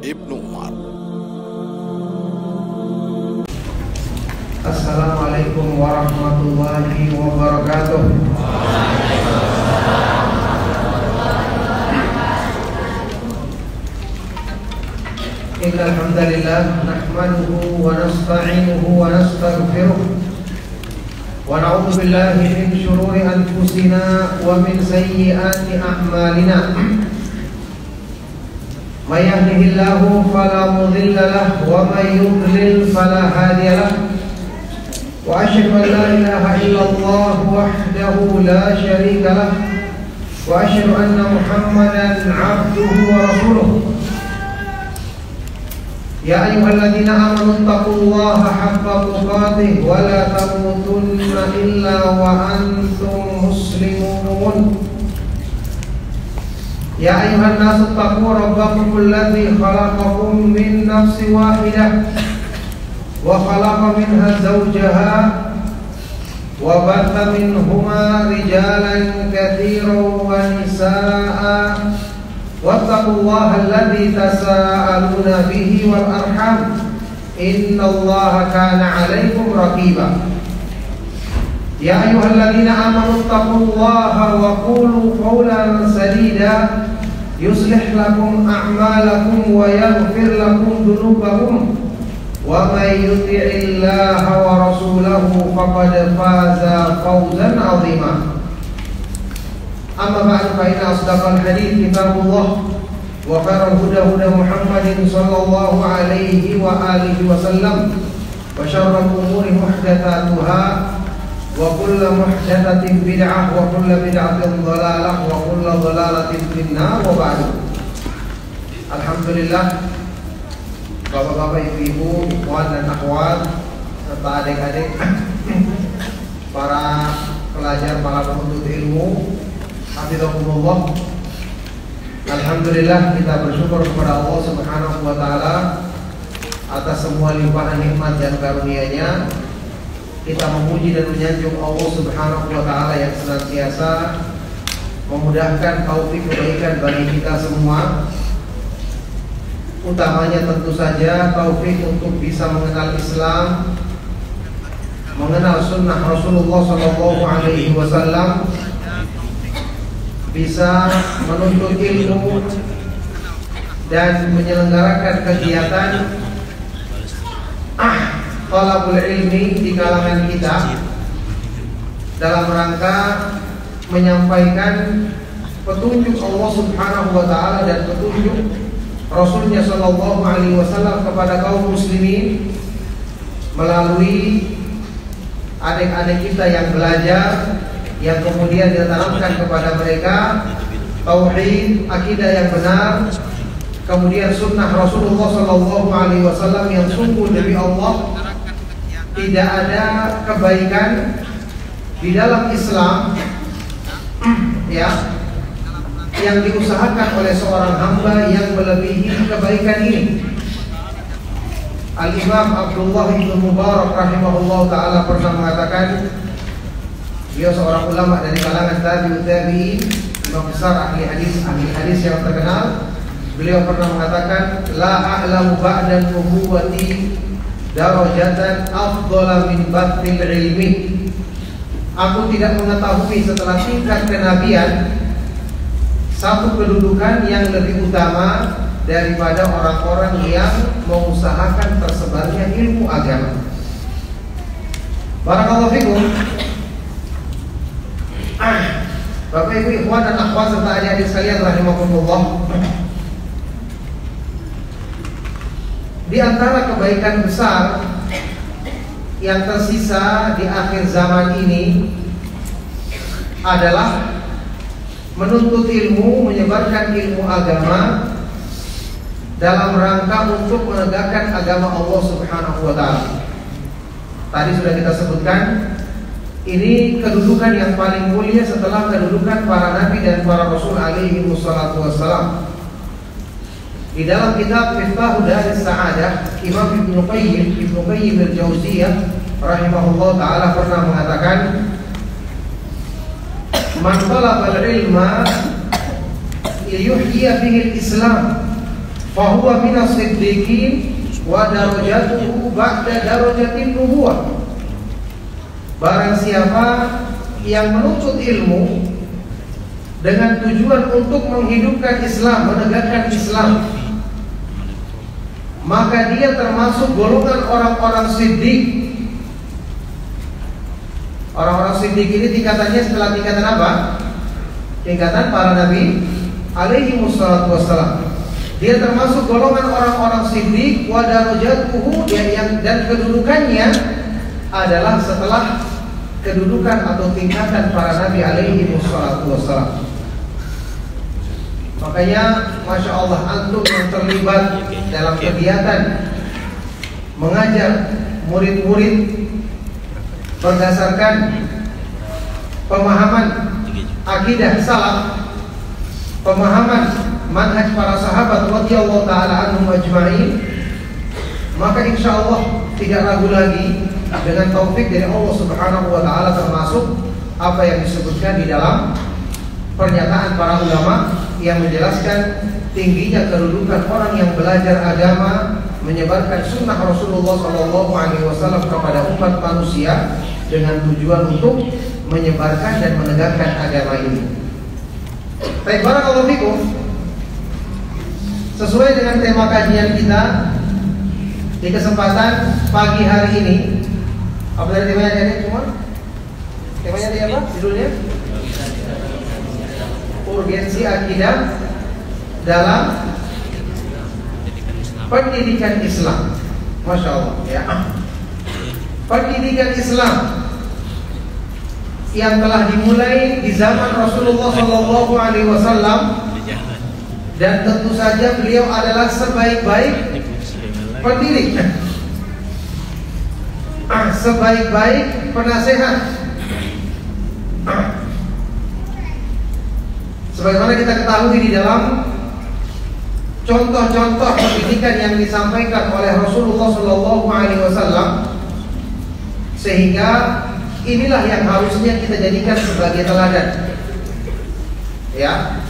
Ibnu Umar. Assalamualaikum warahmatullahi wabarakatuh. Innal hamdalillah nahmaduhu wa nasta'inuhu wa nastaghfiruh wa na'udzu billahi min shururi anfusina wa min sayyiati a'malina. May yahdihillahu fala mudilla lahu wa may yudlil fala hadiya lahu. وأشهد أن لا إله إلا الله وحده لا شريك له وأشهد أن محمدا عبده ورسوله يا أيها الذين آمنوا اتقوا الله حق تقاته ولا تموتن إلا وأنتم مسلمون يا أيها الناس اتقوا ربكم الذي خلقكم من نفس واحدة وخلق منها زوجها وبث منهما رجالا كثيرا ونساء واتقوا الله الذي تساءلون به والأرحام إن الله كان عليكم رقيبا يا أيها الذين آمنوا اتقوا الله وقولوا قولا سديدا يصلح لكم أعمالكم ويغفر لكم ذنوبكم ومن يطع الله ورسوله فقد فاز فوزا عظيما أما بعد فإن أصدق الحديث كتاب الله وخير الهدى هدى محمد صلى الله عليه وآله وسلم وشر الأمور محدثاتها وكل محدثة بدعة وكل بدعة ضلالة وكل ضلالة في النار وبعد. Alhamdulillah, Bapak-bapak, ibu-ibu, ikhwan dan akhwat serta adik-adik, para pelajar, para penuntut ilmu, hafizahumullah. Alhamdulillah, kita bersyukur kepada Allah Subhanahu wa taala atas semua limpahan nikmat dan karunia-Nya. Kita memuji dan menyanjung Allah Subhanahu wa taala yang senantiasa memudahkan taufik kebaikan bagi kita semua. Utamanya tentu saja taufik untuk bisa mengenal Islam, mengenal sunnah Rasulullah SAW, bisa menuntut ilmu dan menyelenggarakan kegiatan talabul ilmi di kalangan kita dalam rangka menyampaikan petunjuk Allah Subhanahu wa taala dan petunjuk Rasulnya Shallallahu Alaihi Wasallam kepada kaum muslimin melalui adik-adik kita yang belajar, yang kemudian ditanamkan kepada mereka tauhid, akidah yang benar, kemudian sunnah Rasulullah Shallallahu Alaihi Wasallam yang sungguh demi Allah tidak ada kebaikan di dalam Islam ya yang diusahakan oleh seorang hamba yang melebihi kebaikan ini. Al-Imam Abdullah bin Mubarak rahimahullah ta'ala pernah mengatakan, dia seorang ulama dari kalangan tabi'ut tabi'in, imam besar ahli hadis yang terkenal. Beliau pernah mengatakan, la a'lamu ba'dan nubuwati darajatan afdhala min batil ilmi. Aku tidak mengetahui setelah tingkat kenabian satu kedudukan yang lebih utama daripada orang-orang yang mengusahakan tersebarnya ilmu agama. Barakallahu fikum. Bapak ibu ikhwan dan akhwat serta adik-adik sekalian rahimakumullah. Di antara kebaikan besar yang tersisa di akhir zaman ini adalah menuntut ilmu, menyebarkan ilmu agama dalam rangka untuk menegakkan agama Allah Subhanahu wa taala. Tadi sudah kita sebutkan, ini kedudukan yang paling mulia setelah kedudukan para nabi dan para rasul alaihi wassalatu wassalam. Di dalam kitab Miftahud Daris Sa'adah, Imam Ibnu Qayyim al-Jauziyah rahimahullah taala pernah mengatakan, man talabal ilma liyuhyiya bihi al-Islam fahuwa minas siddiqin wa darajatuhu ba'da darajatin nubuwah. Barang siapa yang menuntut ilmu dengan tujuan untuk menghidupkan Islam, menegakkan Islam, maka dia termasuk golongan orang-orang siddiq. Orang-orang siddiq ini tingkatannya setelah tingkatan apa? Tingkatan para nabi alaihi wassalatu wassalam. Dia termasuk golongan orang-orang siddiq wa darajatuhu, dan kedudukannya adalah setelah kedudukan atau tingkatan para nabi alaihi wassalatu wassalam. Makanya Masya Allah, antum yang terlibat dalam kegiatan mengajar murid-murid berdasarkan pemahaman akidah salaf, pemahaman manhaj para sahabat radhiyallahu taala anhum ajma'in, maka insya Allah tidak ragu lagi dengan taufik dari Allah Subhanahu wa taala, termasuk apa yang disebutkan di dalam pernyataan para ulama yang menjelaskan tingginya kedudukan orang yang belajar agama, menyebarkan sunnah Rasulullah SAW kepada umat manusia dengan tujuan untuk menyebarkan dan menegakkan agama ini. Baik, barakallahu fikum. Sesuai dengan tema kajian kita di kesempatan pagi hari ini, apa tadi temanya tadi semua? Temanya tadi apa? Judulnya? Urgensi akidah dalam pendidikan Islam. Masya Allah, ya. Pendidikan Islam yang telah dimulai di zaman Rasulullah SAW, dan tentu saja beliau adalah sebaik-baik pendidik, sebaik-baik penasehat. Sebagaimana kita ketahui di dalam contoh-contoh pendidikan yang disampaikan oleh Rasulullah SAW, sehingga inilah yang harusnya kita jadikan sebagai teladan. Ya,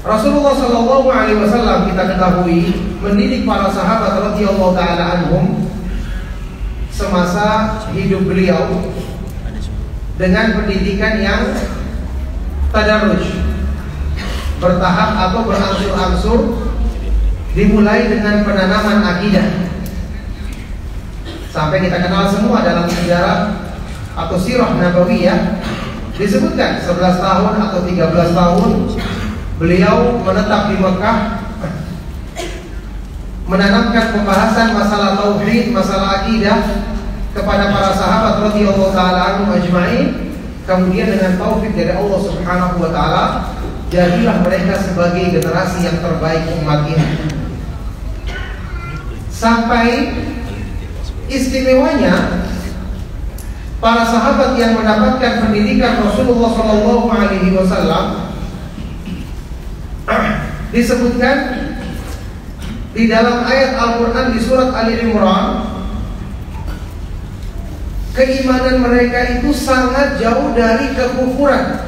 Rasulullah SAW kita ketahui mendidik para sahabat radhiyallahu taala anhum semasa hidup beliau dengan pendidikan yang tadarruj, bertahap atau berangsur-angsur, dimulai dengan penanaman akidah. Sampai kita kenal semua dalam sejarah atau sirah nabawiyah disebutkan 11 tahun atau 13 tahun beliau menetap di Mekah, menanamkan pembahasan masalah tauhid, masalah akidah kepada para sahabat radhiyallahu taala anhum ajma'in. Kemudian dengan taufik dari Allah Subhanahu wa taala, jadilah mereka sebagai generasi yang terbaik umat ini. Sampai istimewanya para sahabat yang mendapatkan pendidikan Rasulullah SAW disebutkan di dalam ayat Al-Quran di surat Ali Imran, keimanan mereka itu sangat jauh dari kekufuran.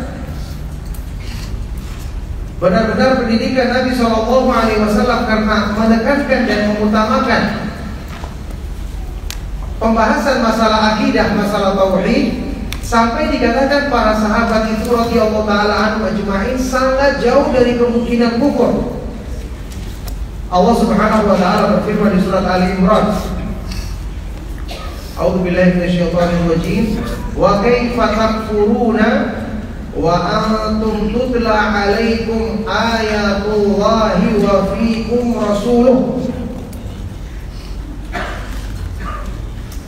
Benar-benar pendidikan Nabi SAW karena menekankan dan mengutamakan pembahasan masalah akidah, masalah tauhid, sampai dikatakan para sahabat itu radhiyallahu taala anhum ajma'in sangat jauh dari kemungkinan kufur. Allah Subhanahu wa taala berfirman di surat Ali Imran, A'udzu billahi minasyaitonir rajim, wa kaifa takfuruna wa antum tutla 'alaikum ayatullahi wa fiikum rasuluh.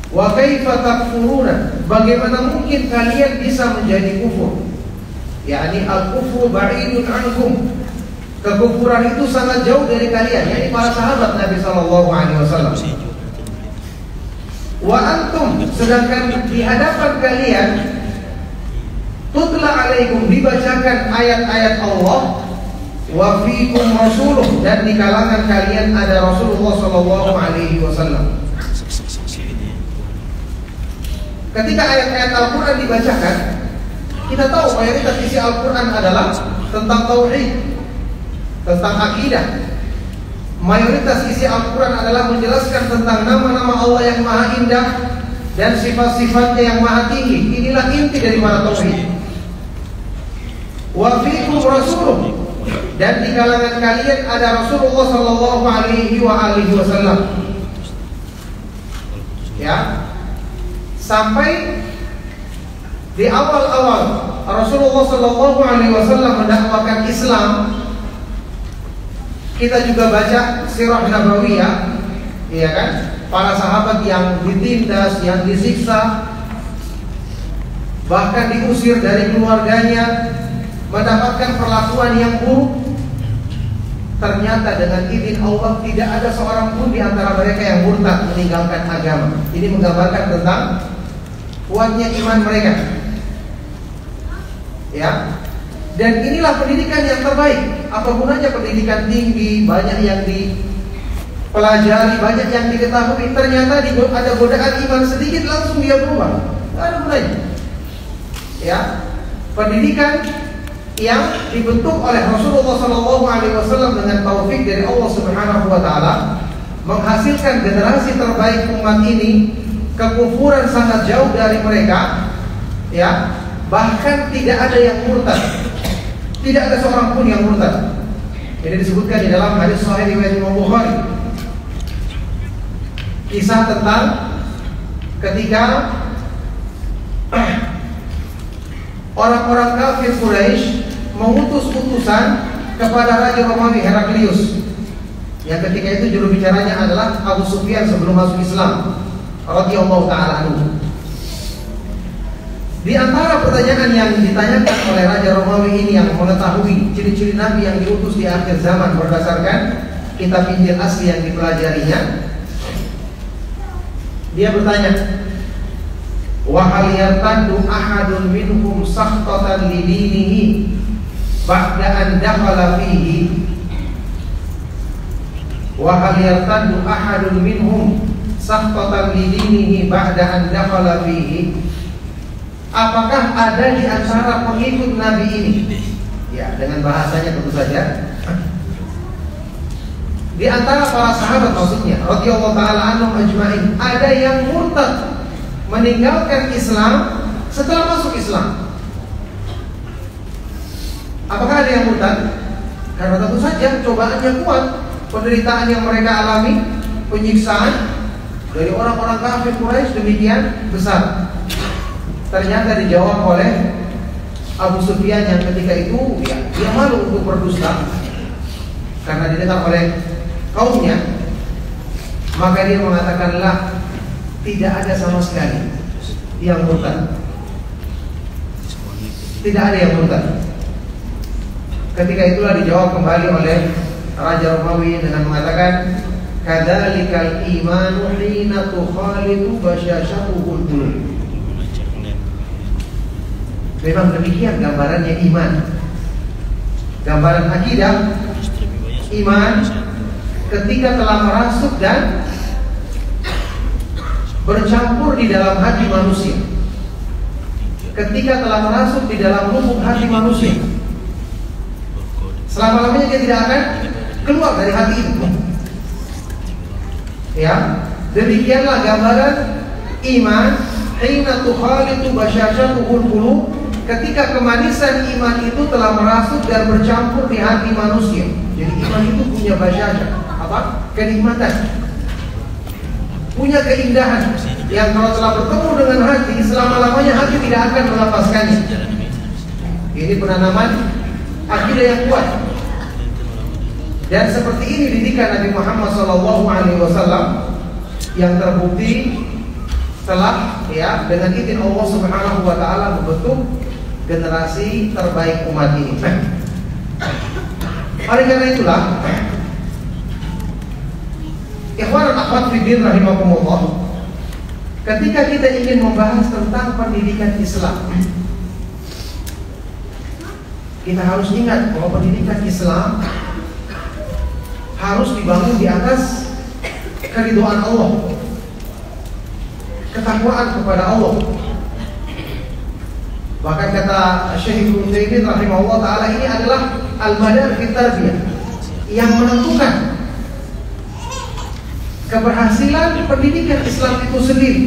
Wa kaifa takfuruna, bagaimana mungkin kalian bisa menjadi kufur? yakni al-kufru ba'idun anhum, kekufuran itu sangat jauh dari kalian, yakni para sahabat Nabi sallallahu alaihi wasallam. Wa antum, sedangkan di hadapan kalian tutla alaikum, dibacakan ayat-ayat Allah, wa fiikum rasuluh, dan di kalangan kalian ada Rasulullah sallallahu alaihi wasallam. Ketika ayat-ayat Al-Quran dibacakan, kita tahu mayoritas isi Al-Quran adalah tentang tauhid. tentang akidah. Mayoritas isi Al-Quran adalah menjelaskan tentang nama-nama Allah yang maha indah dan sifat-sifatnya yang maha tinggi. Inilah inti dari para tauhid. Wa fiikum rasulun, dan di kalangan kalian ada Rasulullah sallallahu alaihi wasallam. Ya, sampai di awal-awal Rasulullah sallallahu alaihi wasallam mendakwakan Islam, kita juga baca sirah nabawiyah, ya kan? Para sahabat yang ditindas, yang disiksa, bahkan diusir dari keluarganya, mendapatkan perlakuan yang buruk. Ternyata dengan izin Allah tidak ada seorang pun di antara mereka yang murtad meninggalkan agama. Ini menggambarkan tentang kuatnya iman mereka. Ya. Dan inilah pendidikan yang terbaik. Apa gunanya pendidikan tinggi, banyak yang dipelajari, banyak yang diketahui, ternyata ada godaan iman sedikit langsung dia berubah. Tidak ada gunanya. Ya. Pendidikan yang dibentuk oleh Rasulullah SAW dengan taufik dari Allah Subhanahu Wa Taala menghasilkan generasi terbaik umat ini. Kekufuran sangat jauh dari mereka, ya, bahkan tidak ada yang murtad, tidak ada seorang pun yang murtad. Ini disebutkan di dalam hadis Sahih riwayat Imam Bukhari, kisah tentang ketika orang-orang kafir Quraisy mengutus utusan kepada Raja Romawi Heraklius, yang ketika itu juru bicaranya adalah Abu Sufyan sebelum masuk Islam, radhiyallahu ta'ala anhu. Di antara pertanyaan yang ditanyakan oleh Raja Romawi ini yang mengetahui ciri-ciri Nabi yang diutus di akhir zaman berdasarkan kitab Injil asli yang dipelajarinya, dia bertanya, wa hal yartaddu ahadun minhum sakhtatan lidinihi ba'da an dakhala fihi, wa hal yartaddu ahadun minhum sakhtatan lidinihi ba'da an dakhala fihi. Apakah ada di antara pengikut Nabi ini, ya dengan bahasanya tentu saja, di antara para sahabat maksudnya radhiyallahu ta'ala anhum ajma'in, ada yang murtad meninggalkan Islam setelah masuk Islam? Apakah ada yang murtad? Karena tentu saja cobaannya kuat, penderitaan yang mereka alami, penyiksaan dari orang-orang kafir Quraisy demikian besar. Ternyata dijawab oleh Abu Sufyan yang ketika itu dia malu untuk berdusta karena didengar oleh kaumnya, maka dia mengatakanlah tidak ada sama sekali yang murtad. Tidak ada yang murtad. Ketika itulah dijawab kembali oleh Raja Romawi dengan mengatakan, kadzalikal imanu hina tukhalitu basyashatuhul qulub. Memang demikian gambarannya iman. Gambaran akidah iman ketika telah merasuk dan bercampur di dalam hati manusia, ketika telah merasuk di dalam lubuk hati manusia, selama-lamanya dia tidak akan keluar dari hati itu. Ya, demikianlah gambaran iman hina tukhalitu basyashatuhul qulub, ketika kemanisan iman itu telah merasuk dan bercampur di hati manusia. Jadi iman itu punya basyashah, apa? Kenikmatan, punya keindahan yang kalau telah bertemu dengan hati, selama-lamanya hati tidak akan melepaskannya. Ini penanaman akidah yang kuat. Dan seperti ini didikan Nabi Muhammad SAW yang terbukti telah dengan izin Allah Subhanahu Wa Taala membentuk generasi terbaik umat ini. Oleh karena itulah, ikhwan dan akhwat fiddin rahimakumullah, ketika kita ingin membahas tentang pendidikan Islam, kita harus ingat bahwa pendidikan Islam harus dibangun di atas keridhaan Allah, ketakwaan kepada Allah. Bahkan kata Syekh Ibnu Utsaimin rahimahullah taala, ini adalah al-madar fi tarbiyah, yang menentukan keberhasilan pendidikan Islam itu sendiri.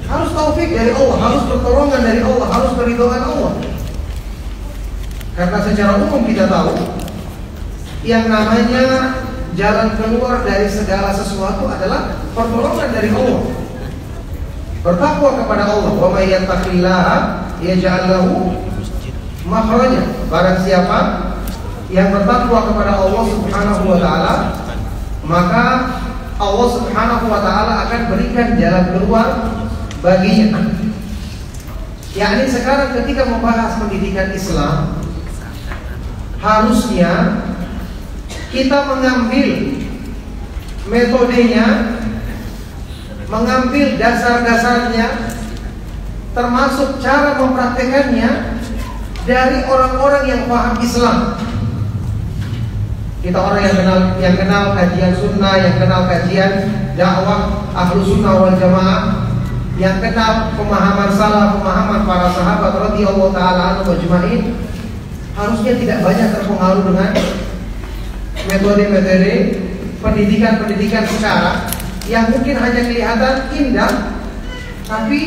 Harus taufik dari Allah, harus pertolongan dari Allah, harus keridhaan Allah. Karena secara umum kita tahu yang namanya jalan keluar dari segala sesuatu adalah pertolongan dari Allah. Bertakwa kepada Allah. Wa may yattaqillaha yaj'al lahu makhraja. Barang siapa yang bertakwa kepada Allah Subhanahu wa taala, maka Allah Subhanahu wa taala akan berikan jalan keluar baginya. Yakni sekarang ketika membahas pendidikan Islam, harusnya kita mengambil metodenya, mengambil dasar-dasarnya, termasuk cara mempraktekannya dari orang-orang yang paham Islam. Kita orang yang kenal kajian sunnah, yang kenal kajian dakwah ahlu sunnah wal jamaah, yang kenal pemahaman salaf, pemahaman para sahabat radhiyallahu taala anhum ajma'in, harusnya tidak banyak terpengaruh dengan metode-metode pendidikan sekarang yang mungkin hanya kelihatan indah, tapi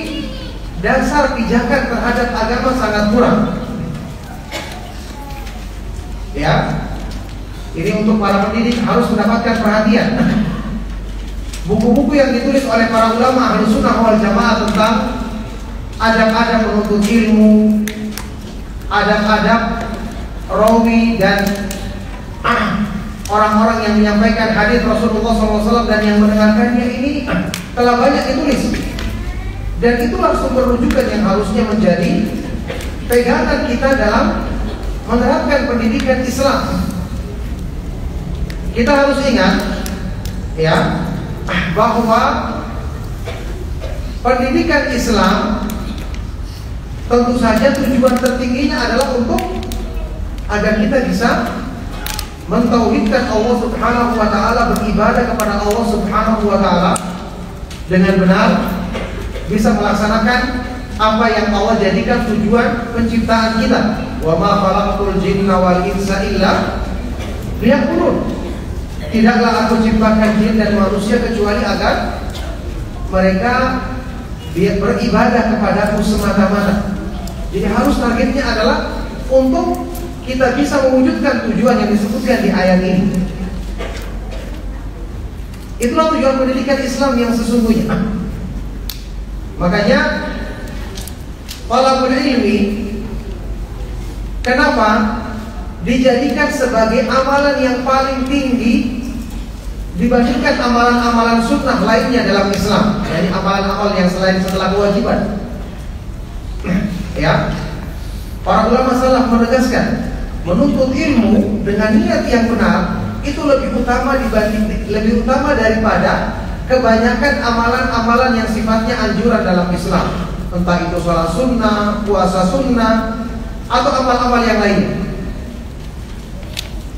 dasar pijakan terhadap agama sangat kurang. Ya, ini untuk para pendidik harus mendapatkan perhatian. Buku-buku yang ditulis oleh para ulama ahli sunnah wal jamaah tentang adab-adab menuntut ilmu, adab-adab rawi dan orang-orang yang menyampaikan hadis Rasulullah SAW dan yang mendengarkannya ini telah banyak ditulis. Dan itulah sumber rujukan yang harusnya menjadi pegangan kita dalam menerapkan pendidikan Islam. Kita harus ingat, ya, bahwa pendidikan Islam tentu saja tujuan tertingginya adalah untuk agar kita bisa mentauhidkan Allah Subhanahu wa taala, beribadah kepada Allah Subhanahu wa taala dengan benar, bisa melaksanakan apa yang Allah jadikan tujuan penciptaan kita. Wa ma khalaqtul jinna wal insa illa liya'budun. Tidaklah aku ciptakan jin dan manusia kecuali agar mereka beribadah kepadaku semata-mata. Jadi harus targetnya adalah untuk kita bisa mewujudkan tujuan yang disebutkan di ayat ini. Itulah tujuan pendidikan Islam yang sesungguhnya. Makanya talabul ilmi kenapa dijadikan sebagai amalan yang paling tinggi dibandingkan amalan-amalan sunnah lainnya dalam Islam, yakni amalan-amalan yang selain setelah kewajiban. Ya, para ulama salaf menegaskan menuntut ilmu dengan niat yang benar itu lebih utama daripada kebanyakan amalan-amalan yang sifatnya anjuran dalam Islam, entah itu sholat sunnah, puasa sunnah, atau amal-amal yang lain.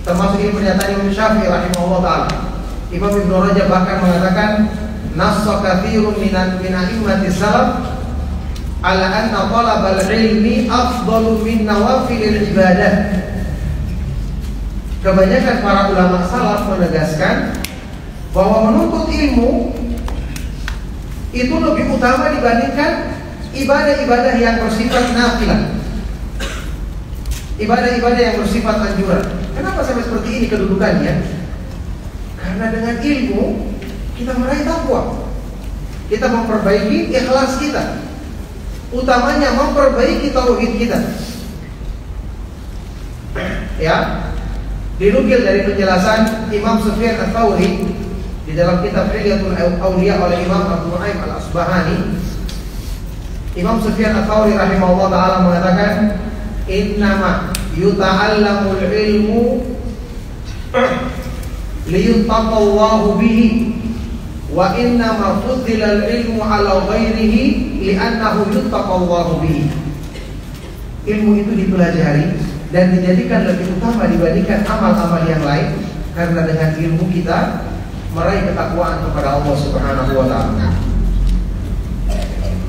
Termasuk ini pernyataan Imam Syafi'i rahimahullah ta'ala. Imam Ibnu Rajab bahkan mengatakan nassa katsirun min a'immatis salaf ala anna talabal ilmi afdalu min nawafilil ibadah. Kebanyakan para ulama salaf menegaskan bahwa menuntut ilmu itu lebih utama dibandingkan ibadah-ibadah yang bersifat nafilah, ibadah-ibadah yang bersifat anjuran. Kenapa sampai seperti ini kedudukannya? Karena dengan ilmu kita meraih takwa, kita memperbaiki ikhlas kita, utamanya memperbaiki tauhid kita. Ya, dinukil dari penjelasan Imam Sufyan Ats-Tsauri di dalam kitab Hilyatul Auliya oleh Imam Abu Nu'aim Al-Asbahani. Imam Sufyan Ats-Tsauri rahimahullah taala mengatakan, innama yuta'allamul ilmu liyuttaqallahu bihi wa innama fuddilal ilmu ala ghairihi li'annahu yuttaqallahu bihi. Ilmu itu dipelajari dan dijadikan lebih utama dibandingkan amal-amal yang lain, karena dengan ilmu kita meraih ketakwaan kepada Allah Subhanahu wa taala.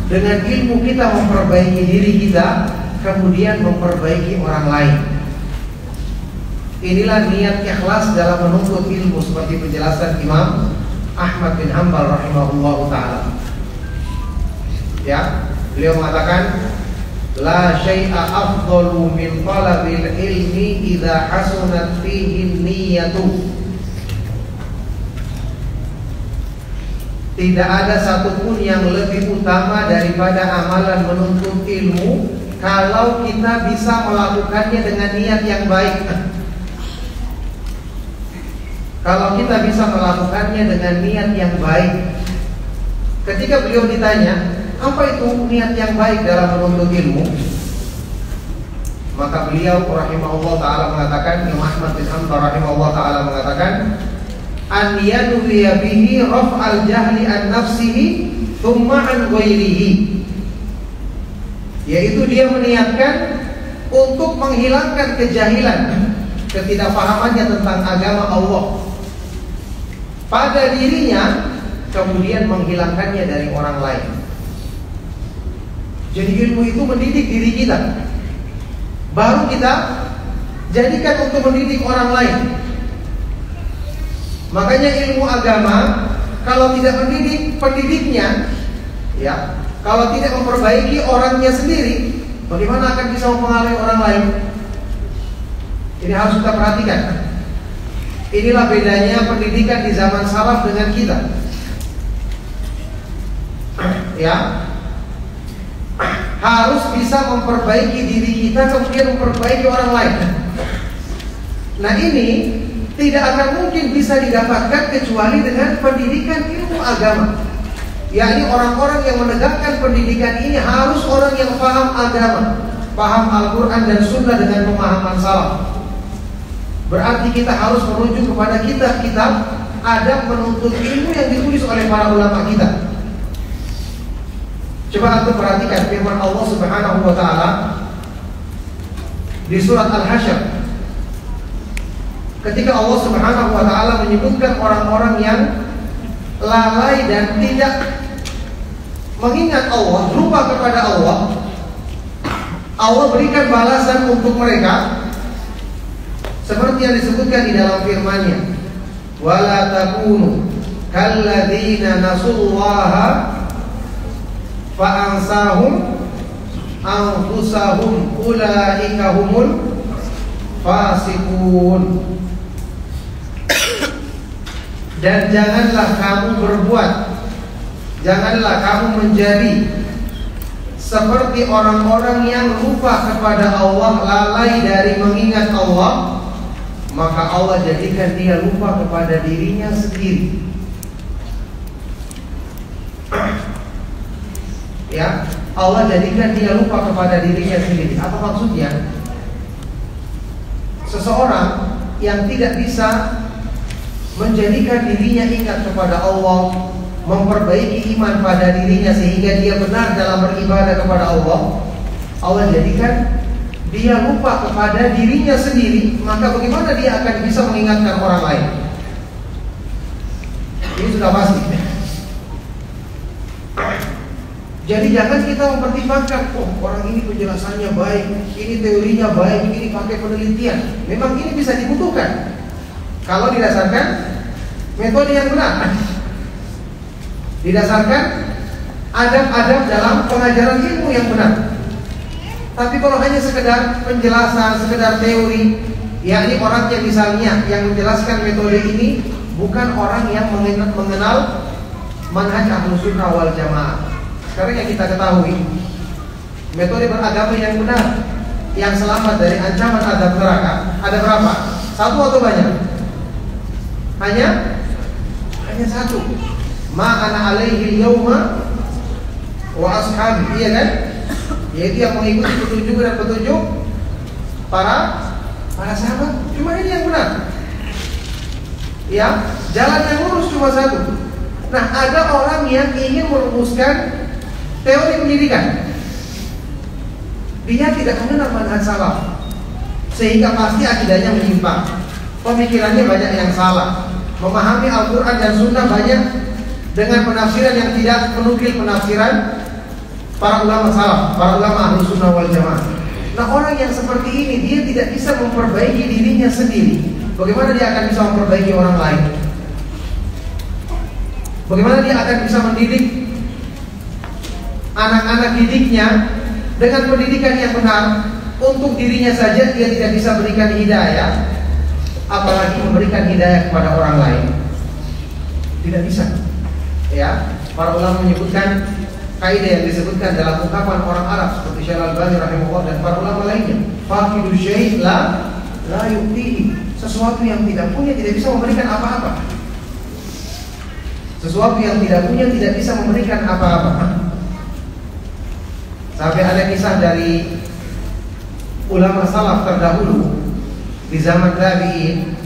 Dengan ilmu kita memperbaiki diri kita, kemudian memperbaiki orang lain. Inilah niat ikhlas dalam menuntut ilmu, seperti penjelasan Imam Ahmad bin Hanbal rahimahullah ta'ala. Ya, beliau mengatakan, la syai'a afdalu min talabil ilmi idza hasunat fihi niyyatu. Tidak ada satupun yang lebih utama daripada amalan menuntut ilmu kalau kita bisa melakukannya dengan niat yang baik. Kalau kita bisa melakukannya dengan niat yang baik. Ketika beliau ditanya, apa itu niat yang baik dalam menuntut ilmu? Maka beliau rahimahullah ta'ala mengatakan, Imam Ahmad bin Hanbal rahimahullah ta'ala mengatakan, an yanuwiya bihi raf'al jahli an nafsihi thumma an ghairihi. Yaitu dia meniatkan untuk menghilangkan kejahilan, ketidakpahamannya tentang agama Allah pada dirinya, kemudian menghilangkannya dari orang lain. Jadi ilmu itu mendidik diri kita, baru kita jadikan untuk mendidik orang lain. Makanya ilmu agama kalau tidak mendidik pendidiknya, ya, kalau tidak memperbaiki orangnya sendiri, bagaimana akan bisa mempengaruhi orang lain? Ini harus kita perhatikan. Inilah bedanya pendidikan di zaman salaf dengan kita. Ya, harus bisa memperbaiki diri kita, kemudian memperbaiki orang lain. Nah, ini tidak akan mungkin bisa didapatkan kecuali dengan pendidikan ilmu agama. Yakni orang-orang yang menegakkan pendidikan ini harus orang yang paham agama, paham Al-Quran dan Sunnah dengan pemahaman salaf. Berarti kita harus merujuk kepada kitab-kitab adab menuntut ilmu yang ditulis oleh para ulama kita. Coba antum perhatikan firman Allah Subhanahu wa ta'ala di surat Al-Hasyr. Ketika Allah Subhanahu wa ta'ala menyebutkan orang-orang yang lalai dan tidak mengingat Allah, lupa kepada Allah, Allah berikan balasan untuk mereka seperti yang disebutkan di dalam firman-Nya, wala takunu kalladzina nasullaha fa ansahum anfusahum ulaika humul fasiqun. Dan janganlah kamu berbuat, janganlah kamu menjadi seperti orang-orang yang lupa kepada Allah, lalai dari mengingat Allah, maka Allah jadikan dia lupa kepada dirinya sendiri. Ya, Allah jadikan dia lupa kepada dirinya sendiri. Apa maksudnya? Seseorang yang tidak bisa menjadikan dirinya ingat kepada Allah, memperbaiki iman pada dirinya sehingga dia benar dalam beribadah kepada Allah, Allah jadikan dia lupa kepada dirinya sendiri, maka bagaimana dia akan bisa mengingatkan orang lain? Ini sudah pasti. Jadi jangan kita mempertimbangkan, oh orang ini penjelasannya baik, ini teorinya baik, ini pakai penelitian. Memang ini bisa dibutuhkan kalau didasarkan metode yang benar, didasarkan adab-adab dalam pengajaran ilmu yang benar. Tapi kalau hanya sekedar penjelasan, sekedar teori, yakni orang yang misalnya yang menjelaskan metode ini bukan orang yang mengenal manhaj Ahlus Sunnah wal Jamaah. Sekarang yang kita ketahui, metode beragama yang benar, yang selamat dari ancaman azab neraka, ada berapa? Satu atau banyak? Hanya satu. Ma ana alaihi yauma wa ashabi, iya kan? Yaitu yang mengikuti petunjuk dan petunjuk para sahabat. Cuma ini yang benar. Ya, jalan yang lurus cuma satu. Nah, ada orang yang ingin merumuskan teori pendidikan. Dia tidak mengenal manhaj salaf, sehingga pasti akidahnya menyimpang, pemikirannya banyak yang salah, memahami Al-Quran dan Sunnah banyak dengan penafsiran yang tidak menukil penafsiran para ulama salaf, para ulama Ahlus Sunnah wal Jamaah. Nah, orang yang seperti ini dia tidak bisa memperbaiki dirinya sendiri. Bagaimana dia akan bisa memperbaiki orang lain? Bagaimana dia akan bisa mendidik anak-anak didiknya dengan pendidikan yang benar? Untuk dirinya saja dia tidak bisa berikan hidayah, apalagi memberikan hidayah kepada orang lain. Tidak bisa. Ya, para ulama menyebutkan kaidah yang disebutkan dalam ungkapan orang Arab seperti Syekh Al-Albani rahimahullah dan para ulama lainnya, faqidu syai' la yu'tihi. Sesuatu yang tidak punya tidak bisa memberikan apa-apa. Sesuatu yang tidak punya tidak bisa memberikan apa-apa. Sampai ada kisah dari ulama salaf terdahulu di zaman tabi'in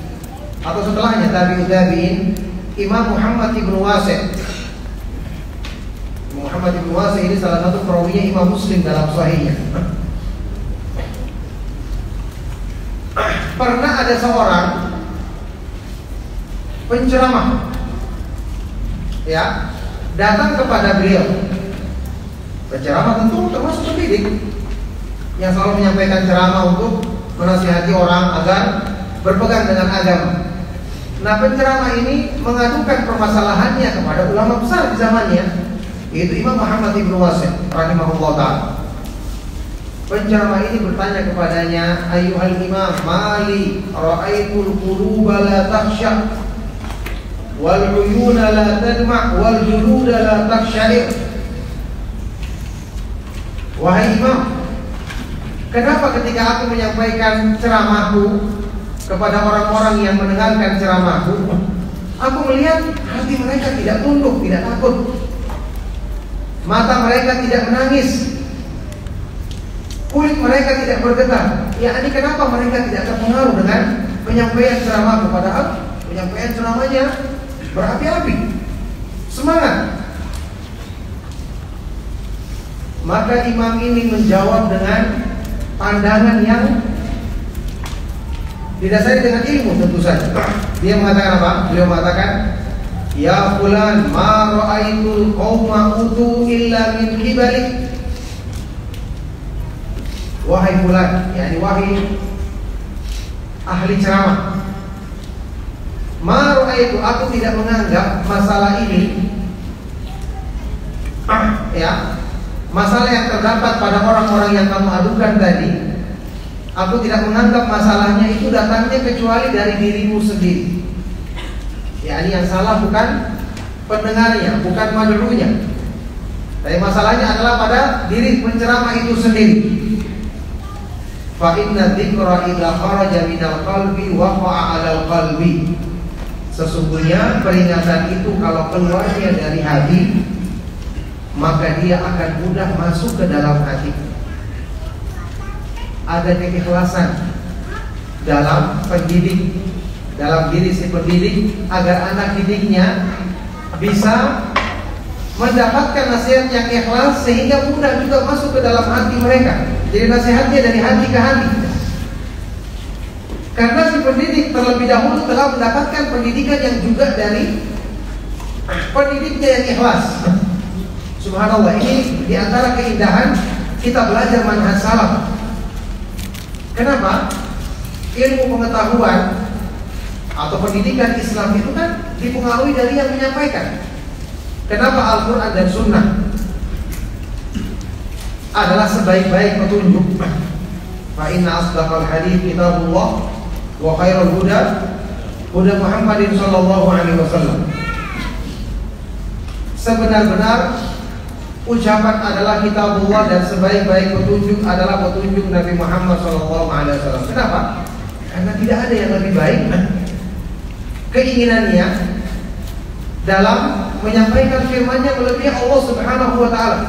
atau setelahnya tabi'in, Imam Muhammad ibn Wasi'. Muhammad ibn Wasi' ini salah satu perawinya Imam Muslim dalam sahihnya. Pernah ada seorang penceramah, ya, datang kepada beliau. Penceramah tentu termasuk pendidik yang selalu menyampaikan ceramah untuk menasihati orang agar berpegang dengan agama. Nah, penceramah ini mengadukan permasalahannya kepada ulama besar di zamannya, yaitu Imam Muhammad ibn Wasi' rahimahullah ta'ala. Penceramah ini bertanya kepadanya, ayyuhal imam, mali ra'aitul quluba la takhsha wal uyuna la tadma' wal juluda la takhsha'ir. Wahai imam, kenapa ketika aku menyampaikan ceramahku kepada orang-orang yang mendengarkan ceramahku, aku melihat hati mereka tidak tunduk, tidak takut, mata mereka tidak menangis, kulit mereka tidak bergetar. Ya, ini kenapa mereka tidak terpengaruh dengan penyampaian ceramahku? Padahal penyampaian ceramahnya berapi-api, semangat. Maka imam ini menjawab dengan pandangan yang didasari dengan ilmu tentu saja. Dia mengatakan apa? Beliau mengatakan, ya fulan, ma ra'aitul qauma utu illa min qibalik. Wahai fulan, yakni wahai ahli ceramah, ma ra'aitu, aku tidak menganggap masalah ini, ya, masalah yang terdapat pada orang-orang yang kamu adukan tadi, aku tidak menganggap masalahnya itu datangnya kecuali dari dirimu sendiri. Ya, ini yang salah bukan pendengarnya, bukan madrunya. Tapi masalahnya adalah pada diri penceramah itu sendiri. Fa inna dzikra idza kharaja minal qalbi waqa'a 'alal qalbi. Sesungguhnya peringatan itu kalau keluarnya dari hati, maka dia akan mudah masuk ke dalam hati. Ada keikhlasan dalam pendidik, dalam diri si pendidik, agar anak didiknya bisa mendapatkan nasihat yang ikhlas sehingga mudah juga masuk ke dalam hati mereka. Jadi nasihatnya dari hati ke hati. Karena si pendidik terlebih dahulu telah mendapatkan pendidikan yang juga dari pendidiknya yang ikhlas. Subhanallah, ini diantara keindahan kita belajar manhaj salaf. Kenapa? Ilmu pengetahuan atau pendidikan Islam itu kan dipengaruhi dari yang menyampaikan. Kenapa Al-Quran dan Sunnah adalah sebaik-baik petunjuk? Fa inna asdaqal hadits kitabullah wa khairul huda huda Muhammadin sallallahu alaihi wasallam. Sebenar-benar ucapan adalah kitabullah dan sebaik-baik petunjuk adalah petunjuk Nabi Muhammad SAW. Kenapa? Karena tidak ada yang lebih baik keinginannya dalam menyampaikan firman-Nya melebihi Allah Subhanahu wa taala.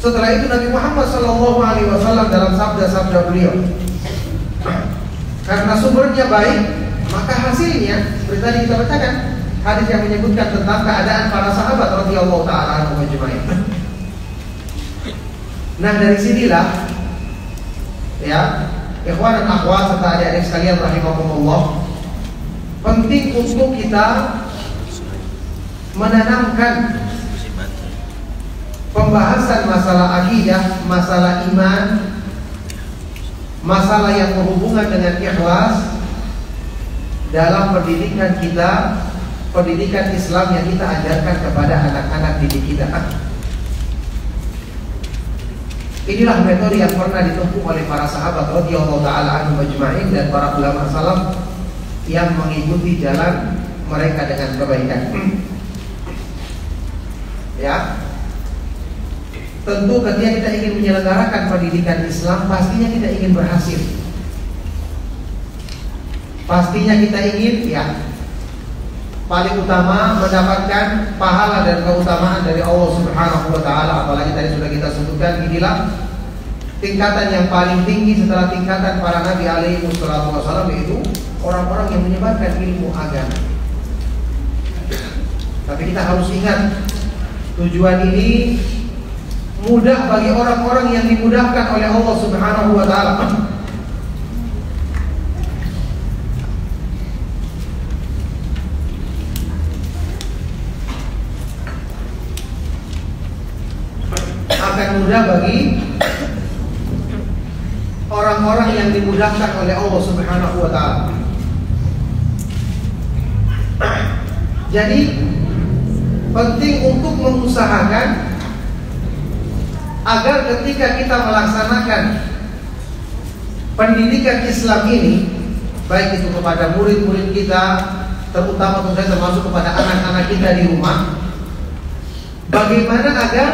Setelah itu Nabi Muhammad SAW dalam sabda-sabda beliau, karena sumbernya baik, maka hasilnya seperti tadi kita bacakan hadis yang menyebutkan tentang keadaan para sahabat radhiyallahu taala anhum ajma'in. Nah, dari sinilah ya, ikhwan dan akhwat serta adik-adik sekalian rahimakumullah, penting untuk kita menanamkan pembahasan masalah akidah, masalah iman masalah yang berhubungan dengan ikhlas dalam pendidikan kita, pendidikan Islam yang kita ajarkan kepada anak-anak didik kita. Inilah metode yang pernah ditempuh oleh para sahabat radhiyallahu taala anhum ajma'in dan para ulama salaf yang mengikuti jalan mereka dengan kebaikan. Ya. Tentu ketika kita ingin menyelenggarakan pendidikan Islam, pastinya kita ingin berhasil. Pastinya kita ingin, ya, paling utama mendapatkan pahala dan keutamaan dari Allah Subhanahu wa taala. Apalagi tadi sudah kita sebutkan, inilah tingkatan yang paling tinggi setelah tingkatan para nabi alaihi wasallam, yaitu orang-orang yang menyebarkan ilmu agama. Tapi kita harus ingat, tujuan ini mudah bagi orang-orang yang dimudahkan oleh Allah Subhanahu wa taala. Akan mudah bagi orang-orang yang dimudahkan oleh Allah Subhanahu wa taala. Jadi penting untuk mengusahakan agar ketika kita melaksanakan pendidikan Islam ini, baik itu kepada murid-murid kita, terutama termasuk kepada anak-anak kita di rumah, bagaimana agar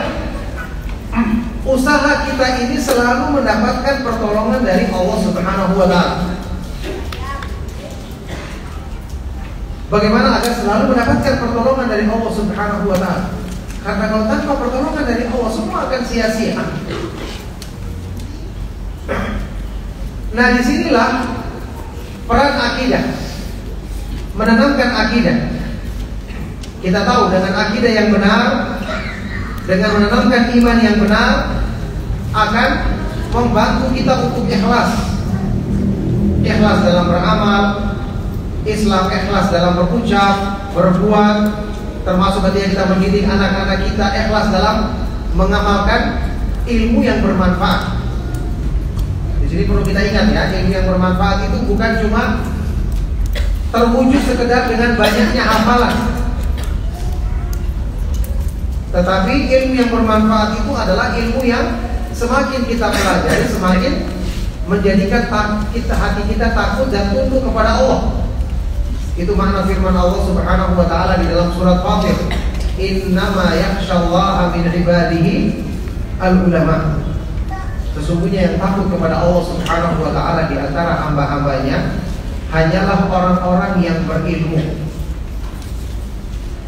usaha kita ini selalu mendapatkan pertolongan dari Allah Subhanahu wa taala. Bagaimana agar selalu mendapatkan pertolongan dari Allah Subhanahu wa taala? Karena kalau tanpa pertolongan dari Allah, semua akan sia-sia. Nah, disinilah peran akidah, menanamkan akidah. Kita tahu dengan akidah yang benar, dengan menanamkan iman yang benar, akan membantu kita untuk ikhlas. Ikhlas dalam beramal, Islam ikhlas dalam berucap, berbuat, termasuk ketika kita mendidik anak-anak kita, ikhlas dalam mengamalkan ilmu yang bermanfaat. Di sini perlu kita ingat, ya, ilmu yang bermanfaat itu bukan cuma terwujud sekedar dengan banyaknya hafalan, tetapi ilmu yang bermanfaat itu adalah ilmu yang semakin kita pelajari, semakin menjadikan hati kita takut dan tunduk kepada Allah. Itu makna firman Allah Subhanahu wa taala di dalam surat Fatir, "Innama yakhsyallaha min ibadihi al-ulama." Sesungguhnya yang takut kepada Allah Subhanahu wa taala di antara hamba-hambanya hanyalah orang-orang yang berilmu.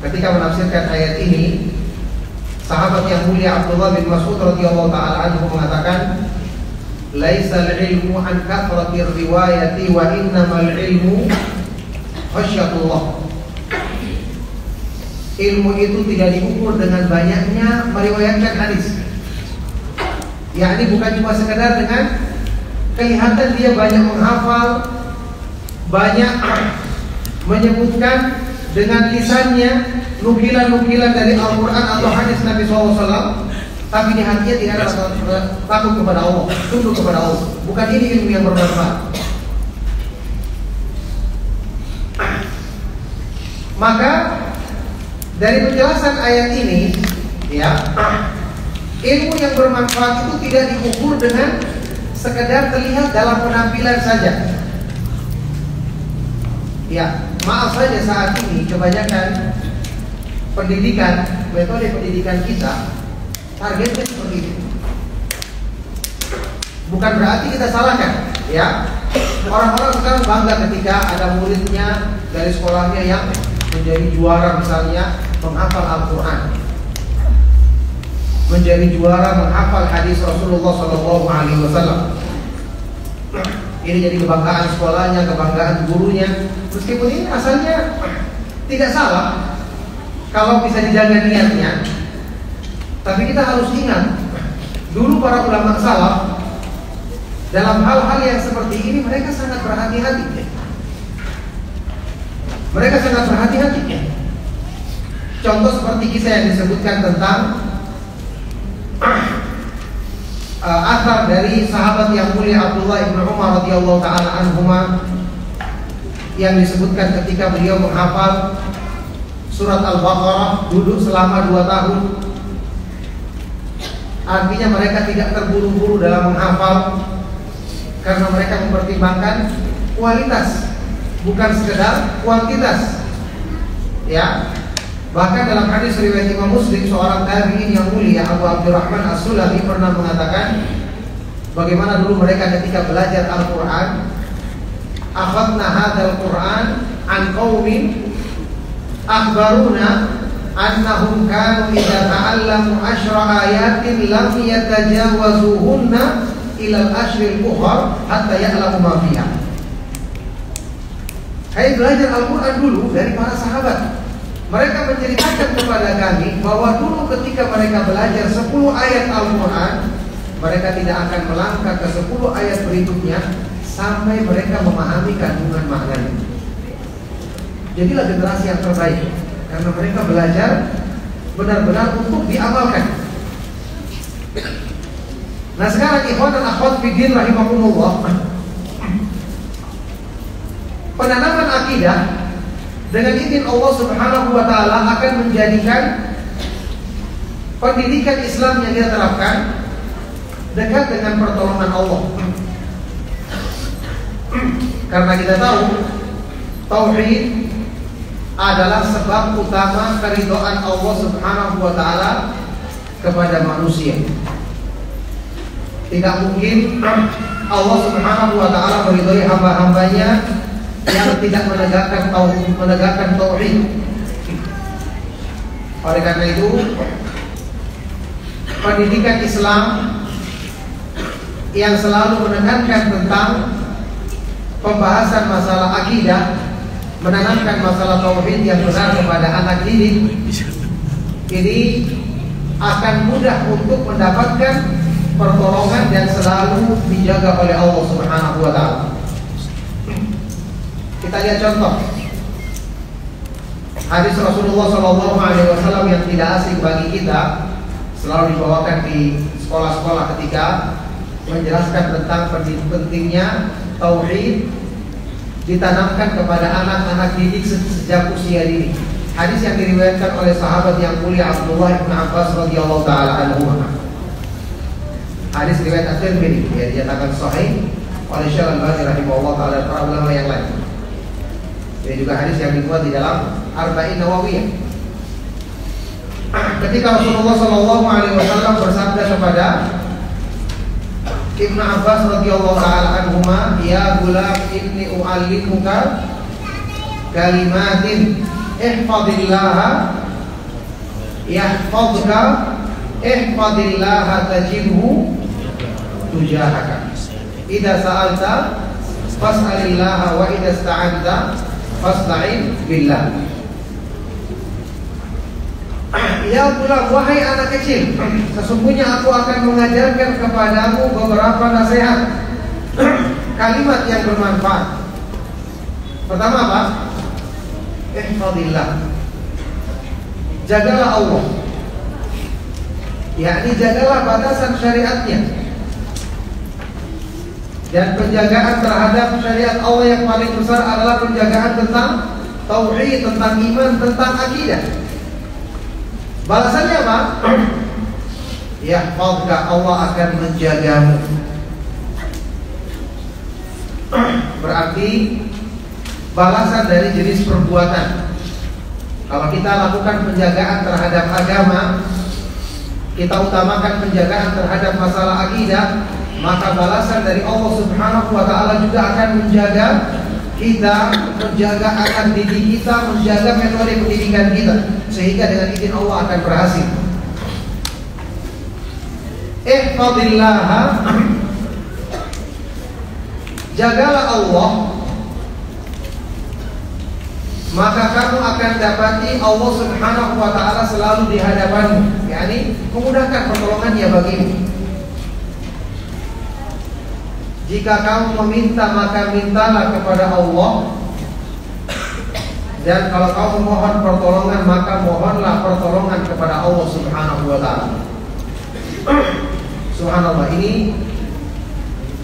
Ketika menafsirkan ayat ini, sahabat yang mulia Abdullah bin Mas'ud radhiyallahu taala anhu mengatakan, "Laisal ilmu an kathratir riwayati wa innamal ilmu khasyatullah." Ilmu itu tidak diukur dengan banyaknya meriwayatkan hadis. Yakni bukan cuma sekedar dengan kelihatan dia banyak menghafal, banyak menyebutkan dengan lisannya nukilan-nukilan dari Al-Quran atau hadis Nabi SAW, tapi di hatinya tidak ada takut kepada Allah, tunduk kepada Allah. Bukan ini ilmu yang bermanfaat. Maka dari penjelasan ayat ini, ya, ilmu yang bermanfaat itu tidak diukur dengan sekedar terlihat dalam penampilan saja. Ya, maaf saja saat ini kebanyakan pendidikan, metode pendidikan kita targetnya seperti itu. Bukan berarti kita salahkan, ya. Orang-orang sekarang bangga ketika ada muridnya dari sekolahnya yang menjadi juara, misalnya menghafal Al-Quran, menjadi juara menghafal hadis Rasulullah SAW. Ini jadi kebanggaan sekolahnya, kebanggaan gurunya. Meskipun ini asalnya tidak salah kalau bisa dijaga niatnya. Tapi kita harus ingat, dulu para ulama salaf dalam hal-hal yang seperti ini mereka sangat berhati-hati. Mereka sangat berhati-hati. Contoh seperti kisah yang disebutkan tentang athar dari sahabat yang mulia Abdullah bin Umar radhiyallahu taala anhuma yang disebutkan ketika beliau menghafal surat Al-Baqarah duduk selama 2 tahun. Artinya mereka tidak terburu-buru dalam menghafal karena mereka mempertimbangkan kualitas, bukan sekedar kuantitas. Ya. Bahkan dalam hadis riwayat Imam Muslim, seorang tabi'in yang mulia Abu Abdurrahman As-Sulami pernah mengatakan bagaimana dulu mereka ketika belajar Al-Qur'an, akhadna hadzal Qur'an an qaumin akhbaruna annahum kanu idza ta'allamu 10 ayatin lam yatajawazuhunna ila al-ashril ukhra hatta ya'lamu ma fiha. Saya belajar Al-Qur'an dulu dari para sahabat. Mereka menceritakan kepada kami bahwa dulu ketika mereka belajar 10 ayat Al-Quran, mereka tidak akan melangkah ke 10 ayat berikutnya sampai mereka memahami kandungan maknanya. Jadilah generasi yang terbaik karena mereka belajar benar-benar untuk diamalkan. Nah sekarang ikhwan dan akhwat fiddin rahimakumullah, penanaman akidah dengan izin Allah Subhanahu wa taala akan menjadikan pendidikan Islam yang dia terapkan dekat dengan pertolongan Allah. Karena kita tahu tauhid adalah sebab utama keridhaan Allah Subhanahu wa taala kepada manusia. Tidak mungkin Allah Subhanahu wa taala meridhai hamba-hambanya yang tidak menegakkan tauhid. Oleh karena itu, pendidikan Islam yang selalu menekankan tentang pembahasan masalah akidah, menanamkan masalah tauhid yang benar kepada anak didik, ini akan mudah untuk mendapatkan pertolongan dan selalu dijaga oleh Allah Subhanahu wa taala. Kita lihat contoh hadis Rasulullah SAW yang tidak asing bagi kita, selalu dibawakan di sekolah-sekolah ketika menjelaskan tentang pentingnya tauhid ditanamkan kepada anak-anak didik sejak usia dini. Hadis yang diriwayatkan oleh sahabat yang mulia Abdullah bin Abbas radhiyallahu taala anhu. Hadis riwayat At-Tirmidzi yang dinyatakan sahih oleh Syekh Al-Albani rahimahullah taala dan para ulama yang lain. Ini juga hadis yang dibuat di dalam Arba'in Nawawiyah. Ketika Rasulullah SAW bersabda kepada Ibnu Abbas radhiyallahu taala anhuma, "Ya gulam, inni u'allimuka kalimatin ihfazillaha yahfazka ihfazillaha tajidhu tujahaka. Idza sa'alta fas'alillaha wa idza ista'anta fasta'in billah." Ya gulam, wahai anak kecil, sesungguhnya aku akan mengajarkan kepadamu beberapa nasihat, kalimat yang bermanfaat. Pertama apa? Ihfadillah, jagalah Allah, yakni jagalah batasan syariatnya. Dan penjagaan terhadap syariat Allah yang paling besar adalah penjagaan tentang tauhid, tentang iman, tentang akidah. Balasannya apa? Yahfazka, Allah akan menjagamu. Berarti balasan dari jenis perbuatan. Kalau kita lakukan penjagaan terhadap agama, kita utamakan penjagaan terhadap masalah akidah, maka balasan dari Allah Subhanahu wa taala juga akan menjaga kita, menjaga anak didik kita, menjaga metode pendidikan kita, sehingga dengan izin Allah akan berhasil. Ihfadillah, jagalah Allah, maka kamu akan dapati Allah Subhanahu wa taala selalu di hadapanmu, yakni memudahkan pertolongannya bagimu. Jika kamu meminta, maka mintalah kepada Allah. Dan kalau kamu mohon pertolongan, maka mohonlah pertolongan kepada Allah Subhanahu wa ta'ala. Subhanallah, ini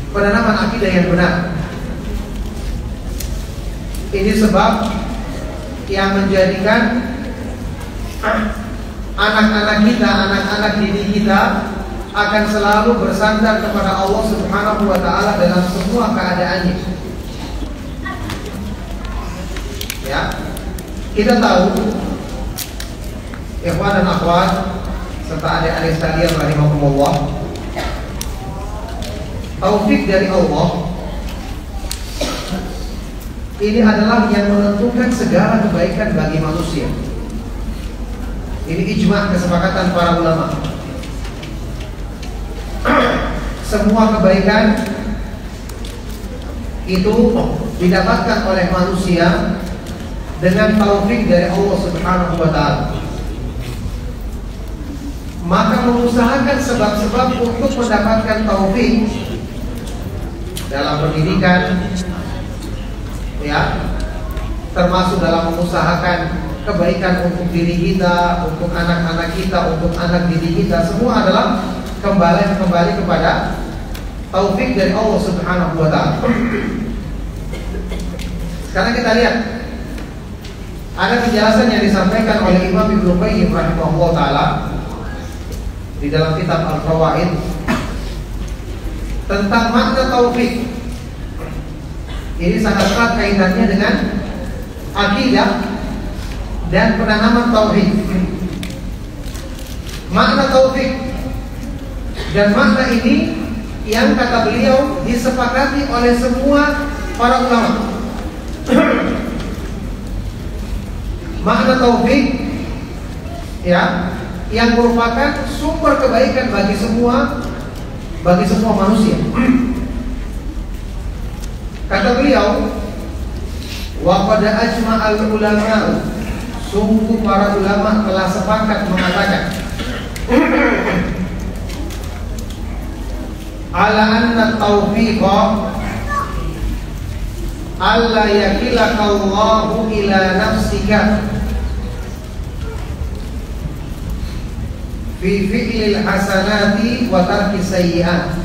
penanaman akidah yang benar. Ini sebab yang menjadikan anak-anak kita, anak-anak didik kita akan selalu bersandar kepada Allah Subhanahu wa Ta'ala dalam semua keadaannya. Ya, kita tahu, ikhwan dan akhwat serta adik-adik sekalian rahimakumullah, taufik dari Allah ini adalah yang menentukan segala kebaikan bagi manusia. Ini ijma' kesepakatan para ulama. Semua kebaikan itu didapatkan oleh manusia dengan taufik dari Allah Subhanahu wa Ta'ala. Maka mengusahakan sebab-sebab untuk mendapatkan taufik dalam pendidikan, ya, termasuk dalam mengusahakan kebaikan untuk diri kita, untuk anak-anak kita, untuk anak didik kita, semua adalah kembali kepada taufik dari Allah Subhanahu wa Ta'ala. Sekarang kita lihat ada penjelasan yang disampaikan oleh Imam Ibnu Qayyim rahimahullah ta'ala di dalam kitab Al-Fawaid tentang makna taufik. Ini sangat erat kaitannya dengan akidah dan penanaman tauhid. Makna taufik dan makna ini yang kata beliau disepakati oleh semua para ulama. Makna taufik, ya, yang merupakan sumber kebaikan bagi semua manusia. Kata beliau, wa qad ajma'al ulama, sungguh para ulama telah sepakat mengatakan ala anna taufiqa alla yakilaka Allahu ila nafsika fi fi'lil hasanati wa tarki sayyi'at.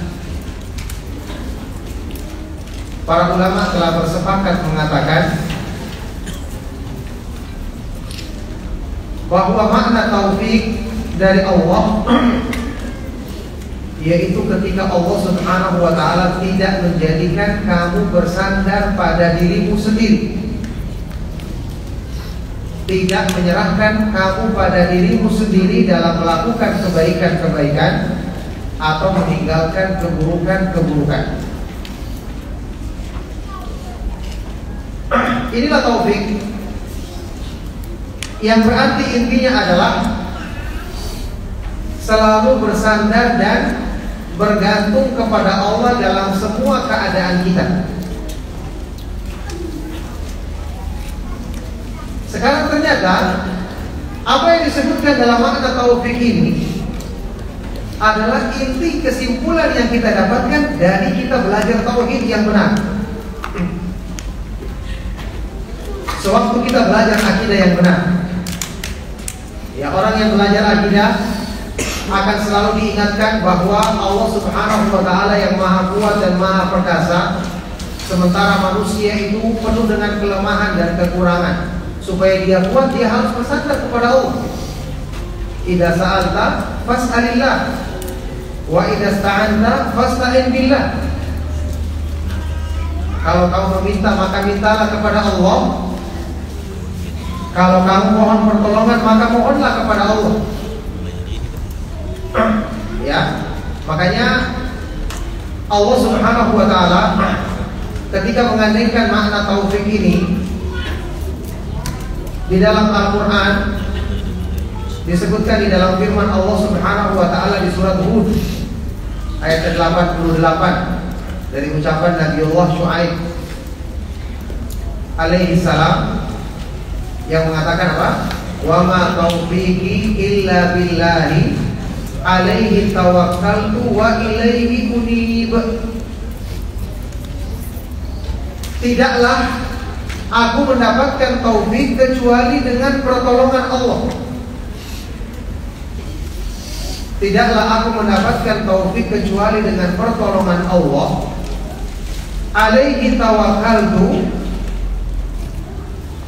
Para ulama telah bersepakat mengatakan bahwa makna taufik dari Allah yaitu ketika Allah Subhanahu wa Ta'ala tidak menjadikan kamu bersandar pada dirimu sendiri, tidak menyerahkan kamu pada dirimu sendiri dalam melakukan kebaikan-kebaikan atau meninggalkan keburukan-keburukan. Inilah taufik, yang berarti intinya adalah selalu bersandar dan bergantung kepada Allah dalam semua keadaan kita. Sekarang ternyata apa yang disebutkan dalam makna taufik ini adalah inti kesimpulan yang kita dapatkan dari kita belajar tauhid yang benar. Sewaktu kita belajar akidah yang benar, ya, orang yang belajar akidah akan selalu diingatkan bahwa Allah Subhanahu wa Ta'ala yang maha kuat dan maha perkasa, sementara manusia itu penuh dengan kelemahan dan kekurangan. Supaya dia kuat, dia harus bersandar kepada Allah. Idza sa'alta fas'alillah wa idza sta'anta fasta'in billah. Kalau kamu meminta, maka mintalah kepada Allah. Kalau kamu mohon pertolongan, maka mohonlah kepada Allah. Ya, makanya Allah Subhanahu wa Ta'ala ketika mengandaikan makna taufik ini di dalam Al-Quran, disebutkan di dalam firman Allah Subhanahu wa Ta'ala di surat Hud ayat 88 dari ucapan Nabiullah Syuaib alaihi salam yang mengatakan apa? Wa ma taufiqi illa billahi alaihi tawakkaltu wa ilaihi unib. Tidaklah aku mendapatkan taufik kecuali dengan pertolongan Allah. tidaklah aku mendapatkan taufik kecuali dengan pertolongan Allah. Alaihi tawakkaltu,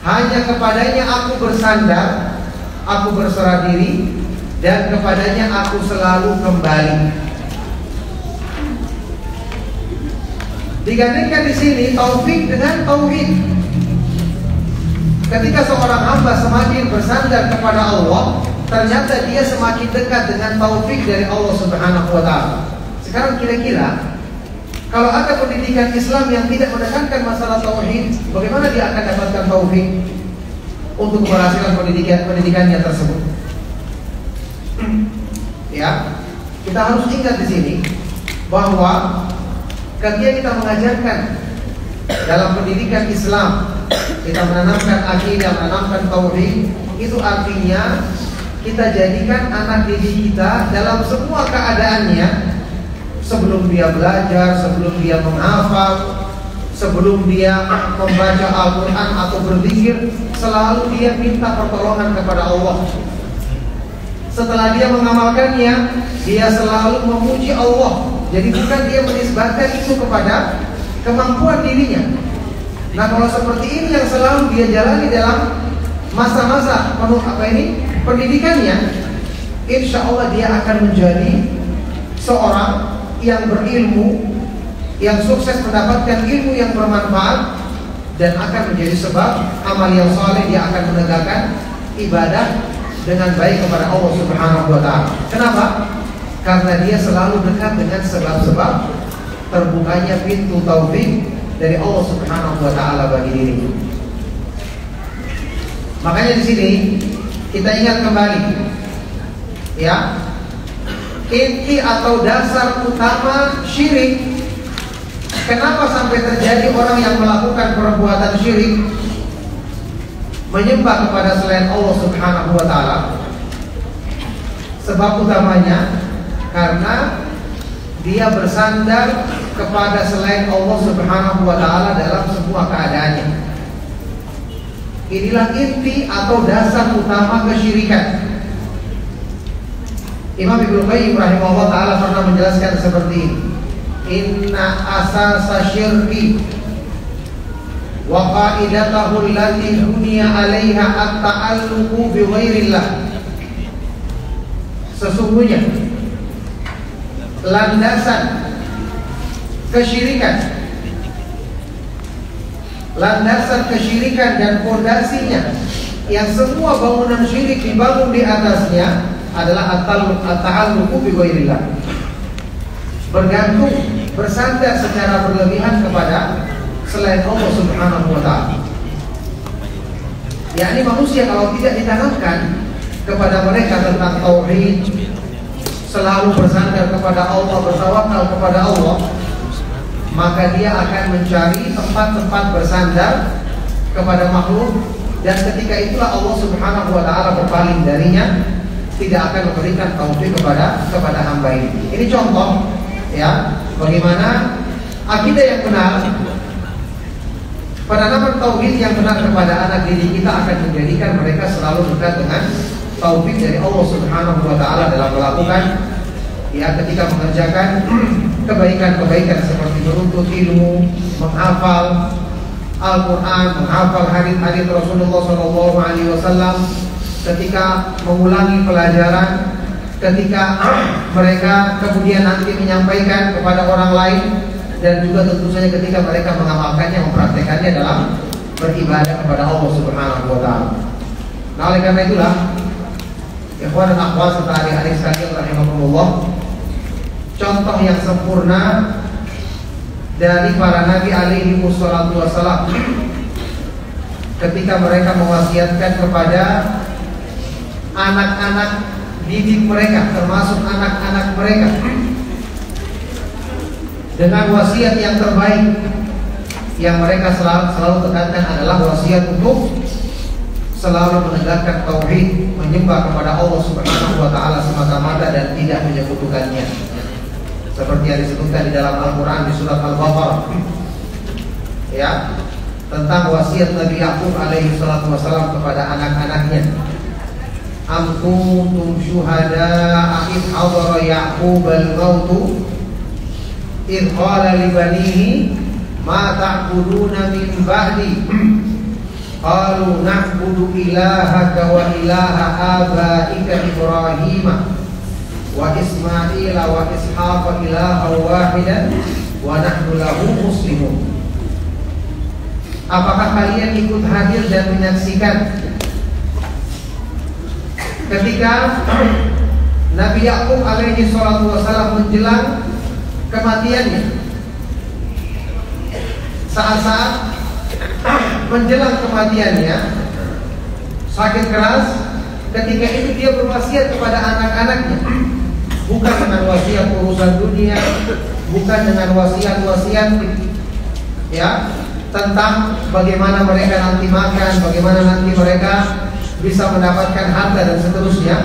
hanya kepadanya aku bersandar, aku berserah diri, dan kepadanya aku selalu kembali. Digandingkan di sini taufik dengan tauhid. Ketika seorang hamba semakin bersandar kepada Allah, ternyata dia semakin dekat dengan taufik dari Allah Subhanahu wa taala. Sekarang kira-kira kalau ada pendidikan Islam yang tidak menekankan masalah tauhid, bagaimana dia akan dapatkan taufik untuk keberhasilan pendidikannya tersebut? Ya, kita harus ingat di sini bahwa ketika kita mengajarkan dalam pendidikan Islam, kita menanamkan akidah, menanamkan tauhid, itu artinya kita jadikan anak didik kita dalam semua keadaannya, sebelum dia belajar, sebelum dia menghafal, sebelum dia membaca Al-Quran atau berzikir, selalu dia minta pertolongan kepada Allah. Setelah dia mengamalkannya, dia selalu memuji Allah. Jadi bukan dia menisbatkan itu kepada kemampuan dirinya. Nah, kalau seperti ini yang selalu dia jalani dalam masa-masa penuh pendidikannya, insya Allah dia akan menjadi seorang yang berilmu, yang sukses mendapatkan ilmu yang bermanfaat, dan akan menjadi sebab amal yang saleh. Dia akan menegakkan ibadah dengan baik kepada Allah Subhanahu wa taala. Kenapa? Karena dia selalu dekat dengan sebab-sebab terbukanya pintu taufik dari Allah Subhanahu wa taala bagi dirinya. Makanya di sini kita ingat kembali, ya, inti atau dasar utama syirik. Kenapa sampai terjadi orang yang melakukan perbuatan syirik, menyembah kepada selain Allah Subhanahu wa taala? Sebab utamanya karena dia bersandar kepada selain Allah Subhanahu wa taala dalam semua keadaannya. Inilah inti atau dasar utama kesyirikan. Imam Ibnu Qayyim rahimahullah taala pernah menjelaskan seperti ini. Inna asasa syirki wa qaidatahu allati dunya 'alaiha at-ta'alluqu bi ghairillah. Sesungguhnya landasan kesyirikan dan fondasinya yang semua bangunan syirik dibangun di atasnya adalah at-ta'alluqu bi ghairillah. Bergantung, bersandar secara berlebihan kepada selain Allah Subhanahu wa taala. Yakni manusia kalau tidak ditanamkan kepada mereka tentang tauhid, selalu bersandar kepada Allah, bertawakal kepada Allah, maka dia akan mencari tempat-tempat bersandar kepada makhluk, dan ketika itulah Allah Subhanahu wa taala berpaling darinya, tidak akan memberikan taufik kepada hamba ini. Ini contoh, ya, bagaimana akidah yang benar, penanaman tauhid yang benar kepada anak didik kita akan menjadikan mereka selalu dekat dengan taufik dari Allah Subhanahu wa taala dalam melakukan, ya, ketika mengerjakan kebaikan-kebaikan seperti menuntut ilmu, menghafal Al-Quran, menghafal hadis-hadis Rasulullah SAW, ketika mengulangi pelajaran, ketika mereka kemudian nanti menyampaikan kepada orang lain, dan juga tentu saja ketika mereka mengamalkannya, mempraktekannya dalam beribadah kepada Allah Subhanahu wa taala. Nah, oleh karena itulah, ikhwan dan akhwat serta adik-adik sekalian rahimakumullah, contoh yang sempurna dari para nabi alaihi wassalatu wassalam ketika mereka mewasiatkan kepada anak-anak didik mereka, termasuk anak-anak mereka, dengan wasiat yang terbaik yang mereka selalu tekankan adalah wasiat untuk selalu menegakkan tauhid, menyembah kepada Allah Subhanahu wa taala semata-mata dan tidak menyekutukannya. Seperti yang disebutkan di dalam Al-Qur'an di surat Al-Baqarah, ya, tentang wasiat Nabi Yakub alaihi salatu wasallam kepada anak-anaknya. am kuntum syuhada'a id hadara Ya'qub al-mautu id qala li banihi ma ta'buduna min ba'di qalu na'budu ilahaka wa ilaha abaika Ibrahim wa Ismail wa Ishaq ilaha wahidan wa nahnu lahu muslimun. Apakah kalian ikut hadir dan menyaksikan ketika Nabi Ya'qub alaihi salatu wassalam menjelang kematiannya, saat-saat menjelang kematiannya sakit keras, ketika itu dia berwasiat kepada anak-anaknya, bukan dengan wasiat urusan dunia, bukan dengan wasiat-wasiat ya tentang bagaimana mereka nanti makan, bagaimana nanti mereka bisa mendapatkan harta dan seterusnya.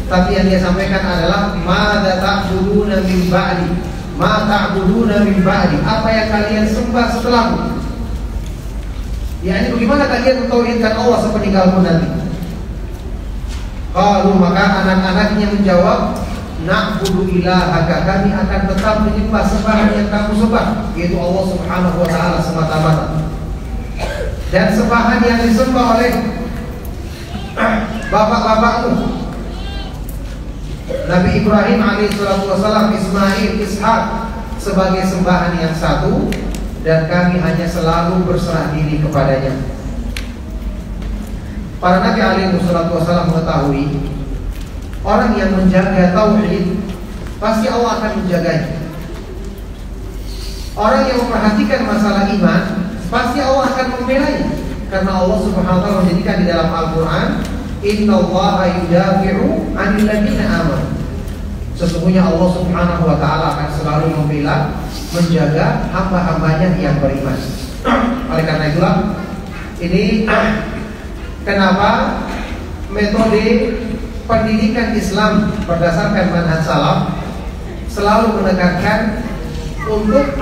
Tapi yang dia sampaikan adalah madza ta'buduna min ba'di, ma ta'buduna min ba'di, apa yang kalian sembah setelahku. Ya, ini bagaimana kalian mentauhidkan Allah sepeninggalku nanti. Kalau maka anak-anaknya menjawab, na'budu ilahaka, kami akan tetap menyembah sembahan yang kamu sembah, yaitu Allah Subhanahu wa taala semata-mata. Dan sembahan yang disembah oleh bapak-bapakmu, Nabi Ibrahim alaihissalatu wassalam, Ismail, Ishak, sebagai sembahan yang satu, dan kami hanya selalu berserah diri kepadanya. Para Nabi alaihissalatu wassalam mengetahui orang yang menjaga tauhid pasti Allah akan menjaganya. Orang yang memperhatikan masalah iman pasti Allah akan membelanya. Karena Allah Subhanahu wa taala menjadikan di dalam Al-Qur'an, innallaha yudafi'u 'anil ladzina amanu. Sesungguhnya Allah Subhanahu wa taala akan selalu membela, menjaga hamba-hambanya yang beriman. Oleh karena itulah ini kenapa metode pendidikan Islam berdasarkan manhaj salaf selalu menekankan untuk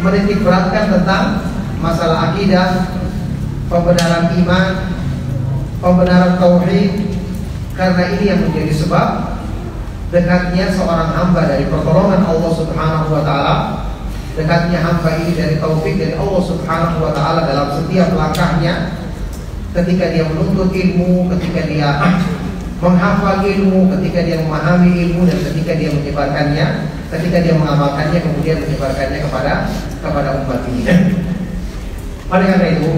menitik beratkan tentang masalah akidah, pembenaran iman, pembenaran tauhid, karena ini yang menjadi sebab dekatnya seorang hamba dari pertolongan Allah Subhanahu wa taala, dekatnya hamba ini dari taufik dari Allah Subhanahu wa taala dalam setiap langkahnya, ketika dia menuntut ilmu, ketika dia menghafal ilmu, ketika dia memahami ilmu, dan ketika dia menyebarkannya, ketika dia mengamalkannya, kemudian menyebarkannya kepada umat ini. Oleh karena itu,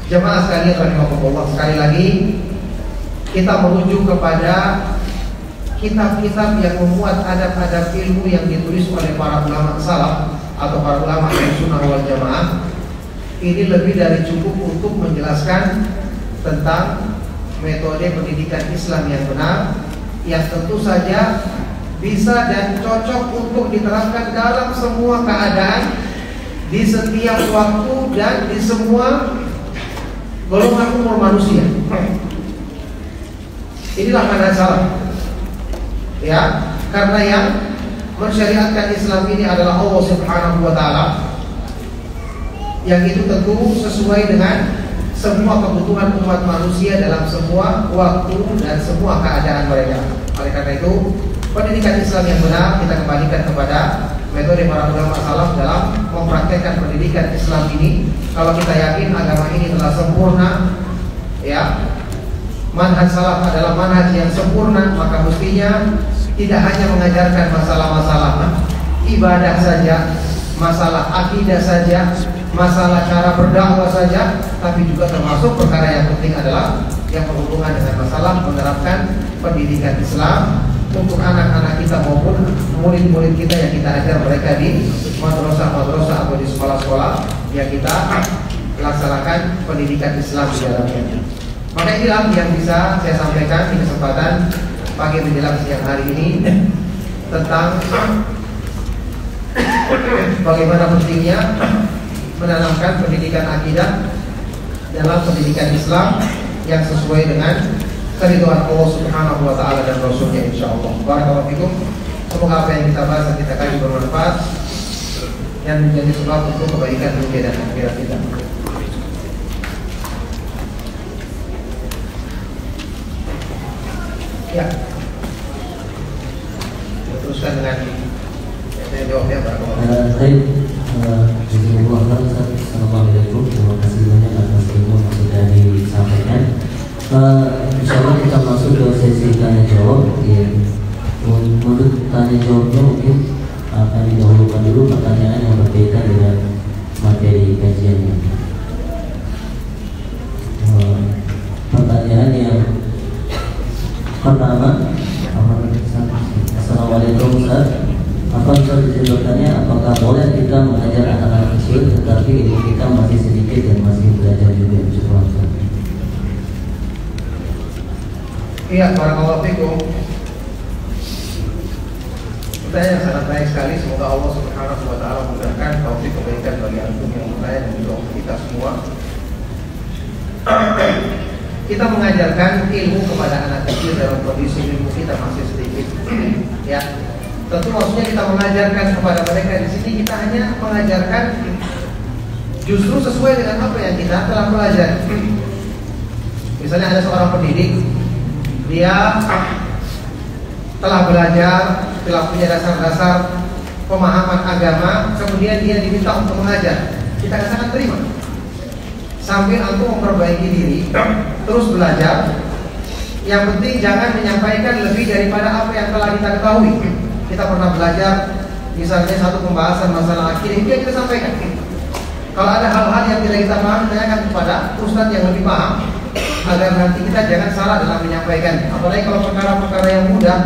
jemaah sekalian rahimakumullah, sekali lagi kita merujuk kepada kitab-kitab yang memuat adab-adab ilmu yang ditulis oleh para ulama salaf atau para ulama sunnah wal jamaah. Ini lebih dari cukup untuk menjelaskan tentang metode pendidikan Islam yang benar, yang tentu saja bisa dan cocok untuk diterapkan dalam semua keadaan, di setiap waktu dan di semua golongan umur manusia. Inilah manhaj salaf. Ya, karena yang mensyariatkan Islam ini adalah Allah Subhanahu wa taala, yang itu tentu sesuai dengan semua kebutuhan umat manusia dalam semua waktu dan semua keadaan mereka. Oleh karena itu, pendidikan Islam yang benar kita kembalikan kepada metode para ulama salaf dalam mempraktekkan pendidikan Islam ini. Kalau kita yakin agama ini telah sempurna, ya, manhaj salaf adalah manhaj yang sempurna, maka mestinya tidak hanya mengajarkan masalah-masalah ibadah saja, masalah akidah saja, masalah cara berdakwah saja, tapi juga termasuk perkara yang penting adalah yang berhubungan dengan masalah menerapkan pendidikan Islam untuk anak-anak kita maupun murid-murid kita yang kita ajar mereka di madrasah-madrasah atau di sekolah-sekolah yang kita laksanakan pendidikan Islam di dalamnya. Maka inilah yang bisa saya sampaikan di kesempatan pagi menjelang siang hari ini tentang bagaimana pentingnya menanamkan pendidikan akidah dalam pendidikan Islam yang sesuai dengan keridhaan Allah Subhanahu wa taala dan Rasulnya, insyaallah. Barakallahu fikum. Semoga apa yang kita bahas dan kita kaji bermanfaat dan menjadi sebab untuk kebaikan dunia dan akhirat kita. Ya. Teruskan dengan saya jawab ya Pak. Baik, Assalamualaikum, terima kasih banyak atas ilmu yang sudah disampaikan. Insyaallah kita masuk ke sesi tanya jawab. Ya. Untuk tanya jawabnya mungkin akan didahulukan dulu pertanyaan yang berkaitan dengan materi kajiannya. Pertanyaan yang pertama, Assalamualaikum Ustaz. Apa bisa disebutkannya, apakah boleh kita mengajar anak-anak kecil tetapi ilmu kita masih sedikit dan masih belajar juga? Iya, barakallahu fikum. Pertanyaan yang sangat baik sekali. Semoga Allah Subhanahu wa taala mudahkan taufik kebaikan bagi antum yang bertanya dan juga untuk kita semua. Kita mengajarkan ilmu kepada anak kecil dalam kondisi ilmu kita masih sedikit. Ya. Tentu maksudnya kita mengajarkan kepada mereka di sini, kita hanya mengajarkan justru sesuai dengan apa yang kita telah belajar. Misalnya ada seorang pendidik, dia telah belajar, telah punya dasar-dasar pemahaman agama, kemudian dia diminta untuk mengajar. Kita katakan terima. Sambil antum memperbaiki diri, terus belajar. Yang penting jangan menyampaikan lebih daripada apa yang telah kita ketahui. Kita pernah belajar misalnya satu pembahasan masalah akidah, itu yang kita sampaikan. Kalau ada hal-hal yang tidak kita paham, tanyakan kepada ustaz yang lebih paham, agar nanti kita jangan salah dalam menyampaikan. Apalagi kalau perkara-perkara yang mudah,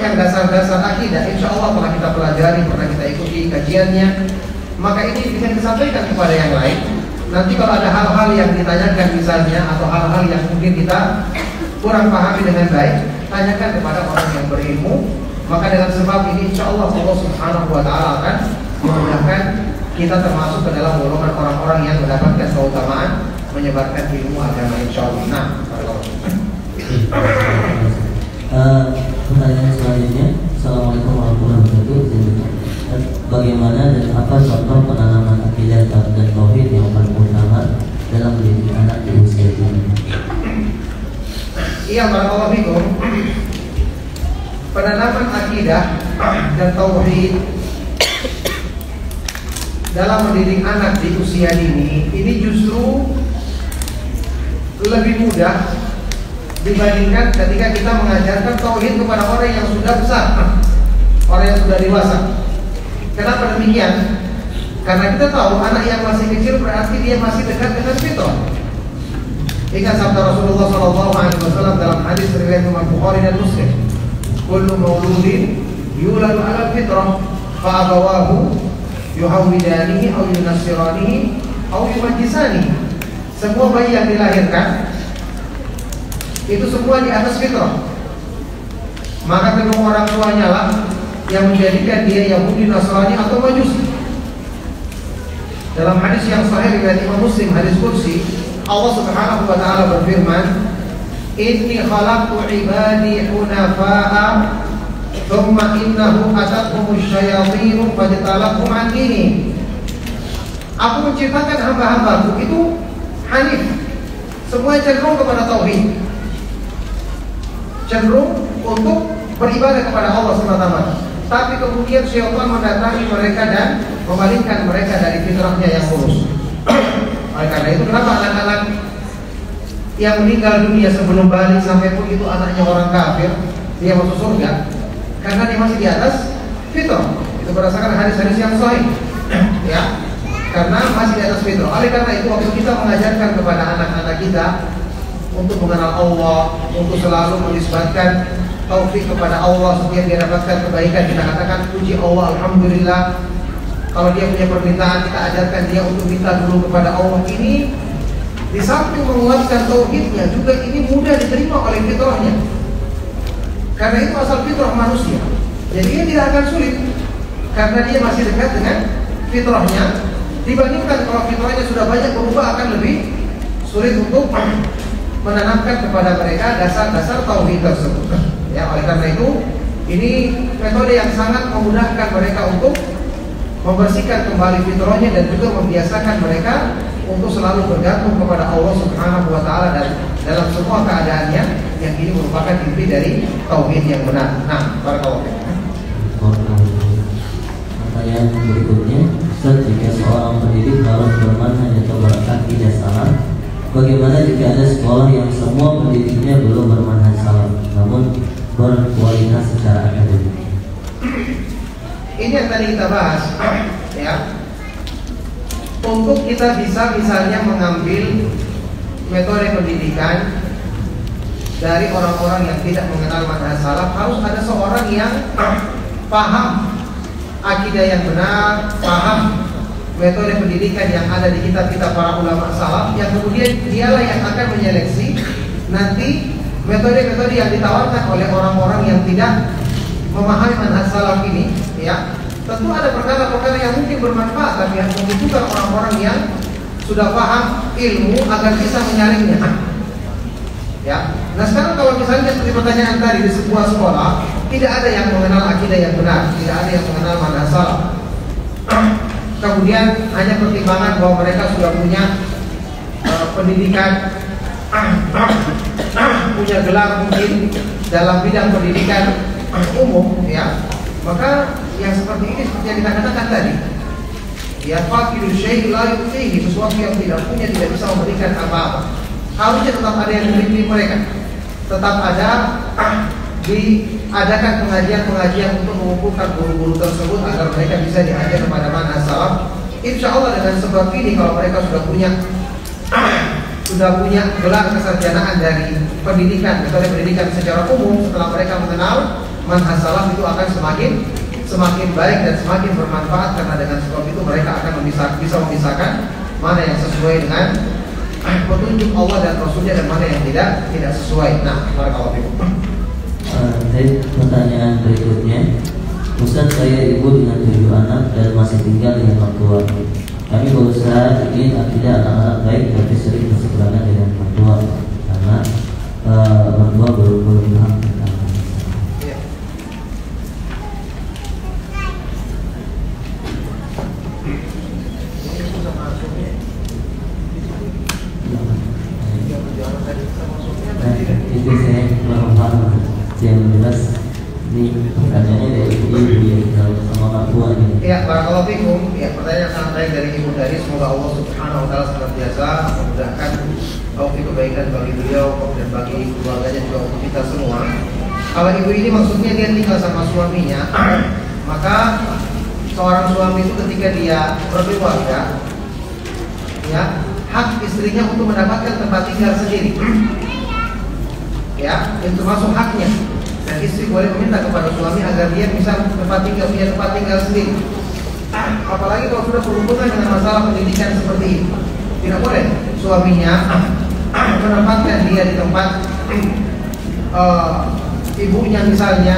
yang dasar-dasar akidah, insya Allah telah kita pelajari, pernah kita ikuti kajiannya, maka ini bisa disampaikan kepada yang lain. Nanti kalau ada hal-hal yang ditanyakan misalnya, atau hal-hal yang mungkin kita kurang pahami dengan baik, tanyakan kepada orang yang berilmu. Maka dengan sebab ini insya Allah Allah Subhanahu wa taala akan memudahkan kita termasuk ke dalam golongan orang-orang yang mendapatkan keutamaan menyebarkan ilmu agama insya Allah. Nah, pertanyaan selanjutnya, Assalamualaikum warahmatullahi wabarakatuh. Bagaimana dan apa contoh penanaman akidah dan tauhid yang paling utama dalam mendidik anak di usia ini? Iya, barakallahu fikum. Penanaman akidah dan tauhid dalam mendidik anak di usia dini ini justru lebih mudah dibandingkan ketika kita mengajarkan tauhid kepada orang yang sudah besar, orang yang sudah dewasa. Kenapa demikian? Karena kita tahu anak yang masih kecil berarti dia masih dekat dengan fitrah. Ingat sabda Rasulullah SAW dalam hadis riwayat Imam Bukhari dan Muslim, kullu mauludin yuladu ala fitrah fa abawahu yuhawidanihi aw yunassiranihi aw yumajjisanihi. Semua bayi yang dilahirkan itu semua di atas fitrah. Maka kedua orang tuanya lah yang menjadikan dia Yahudi, Nasrani atau Majusi. Dalam hadis yang sahih riwayat Imam Muslim, hadis qudsi, Allah Subhanahu wa taala berfirman, inni khalaqtu ibadi hunafa'a thumma innahu atathumus syayatin fajtalakum an dini. Aku menciptakan hamba-hambaku itu hanif, semua cenderung kepada tauhid, cenderung untuk beribadah kepada Allah SWT. Tapi kemudian syaitan mendatangi mereka dan memalingkan mereka dari fitrahnya yang lurus. Oleh karena itu, kenapa anak-anak yang meninggal dunia sebelum balik sampai pun itu anaknya orang kafir, dia masuk surga? Karena dia masih di atas fitrah. Itu berdasarkan hadis-hadis yang sahih. Ya, karena masih di atas fitrah. Oleh karena itu, waktu kita mengajarkan kepada anak-anak kita untuk mengenal Allah, untuk selalu menisbatkan taufik kepada Allah setiap dia dapatkan kebaikan, kita katakan puji Allah, alhamdulillah. Kalau dia punya permintaan, kita ajarkan dia untuk minta dulu kepada Allah. Ini di samping menguatkan tauhidnya, juga ini mudah diterima oleh fitrahnya. Karena itu asal fitrah manusia. Jadi dia tidak akan sulit, karena dia masih dekat dengan fitrahnya. Dibandingkan kalau fitrahnya sudah banyak berubah, akan lebih sulit untuk menanamkan kepada mereka dasar-dasar tauhid tersebut. Ya, oleh karena itu, ini metode yang sangat memudahkan mereka untuk membersihkan kembali fitrahnya dan juga membiasakan mereka untuk selalu bergantung kepada Allah Subhanahu wa taala dan dalam semua keadaannya, yang ini merupakan inti dari tauhid yang benar. Nah, barakallahu fiik. Pertanyaan berikutnya, Ustaz, jika seorang pendidik harus bermanhaj atau berakidah salah, bagaimana jika ada sekolah yang semua pendidiknya belum bermanhaj salah, namun berkualitas secara akademik? Ini yang tadi kita bahas, ya. Untuk kita bisa misalnya mengambil metode pendidikan dari orang-orang yang tidak mengenal manhaj salaf, harus ada seorang yang paham akidah yang benar, paham metode pendidikan yang ada di kitab-kitab para ulama salaf, yang kemudian dialah yang akan menyeleksi nanti metode-metode yang ditawarkan oleh orang-orang yang tidak memahami manhaj salaf ini, ya. Tentu ada perkara-perkara yang mungkin bermanfaat, tapi yang membutuhkan orang-orang yang sudah paham ilmu agar bisa menyaringnya. Ya. Nah, sekarang kalau misalnya seperti pertanyaan tadi, di sebuah sekolah tidak ada yang mengenal akidah yang benar, tidak ada yang mengenal manhaj salaf. Kemudian hanya pertimbangan bahwa mereka sudah punya pendidikan, punya gelar mungkin dalam bidang pendidikan umum, ya. Maka yang seperti ini seperti yang kita katakan tadi, ya, faqidu syai' la yu'tihi, sesuatu yang tidak punya tidak bisa memberikan apa-apa. Harusnya tetap ada yang memiliki mereka, tetap ada diadakan pengajian-pengajian untuk mengumpulkan guru-guru tersebut agar mereka bisa diajar kepada manhaj salaf. Insya Allah dengan sebab ini, kalau mereka sudah punya gelar kesarjanaan dari pendidikan, metode pendidikan secara umum, setelah mereka mengenal manhaj salaf, itu akan semakin baik dan semakin bermanfaat, karena dengan sebab itu mereka akan bisa memisahkan mana yang sesuai dengan petunjuk Allah dan Rasulnya dan mana yang tidak sesuai. Nah, barakallahu fikum. Pertanyaan berikutnya, Ustaz, saya ibu dengan 7 anak dan masih tinggal dengan orang tua. Kami berusaha ingin akidah anak-anak baik, tapi sering berseberangan dengan orang tua karena orang tua belum paham tentang itu. Saya kurang paham yang jelas. Ini pertanyaannya dari ibu yang sama orang tua ini. Ya, barakallahu fikum. Ya, pertanyaan sangat baik dari ibu tadi. Semoga Allah Subhanahu wa taala senantiasa memudahkan taufik kebaikan bagi beliau dan bagi keluarganya, juga untuk kita semua. Kalau ibu ini maksudnya dia tinggal sama suaminya, maka seorang suami itu ketika dia berkeluarga, ya, hak istrinya untuk mendapatkan tempat tinggal sendiri. Ya, itu termasuk haknya. Dan istri boleh meminta kepada suami agar dia bisa punya tempat tinggal sendiri. Apalagi kalau sudah berhubungan dengan masalah pendidikan seperti ini, tidak boleh suaminya menempatkan dia di tempat ibunya misalnya.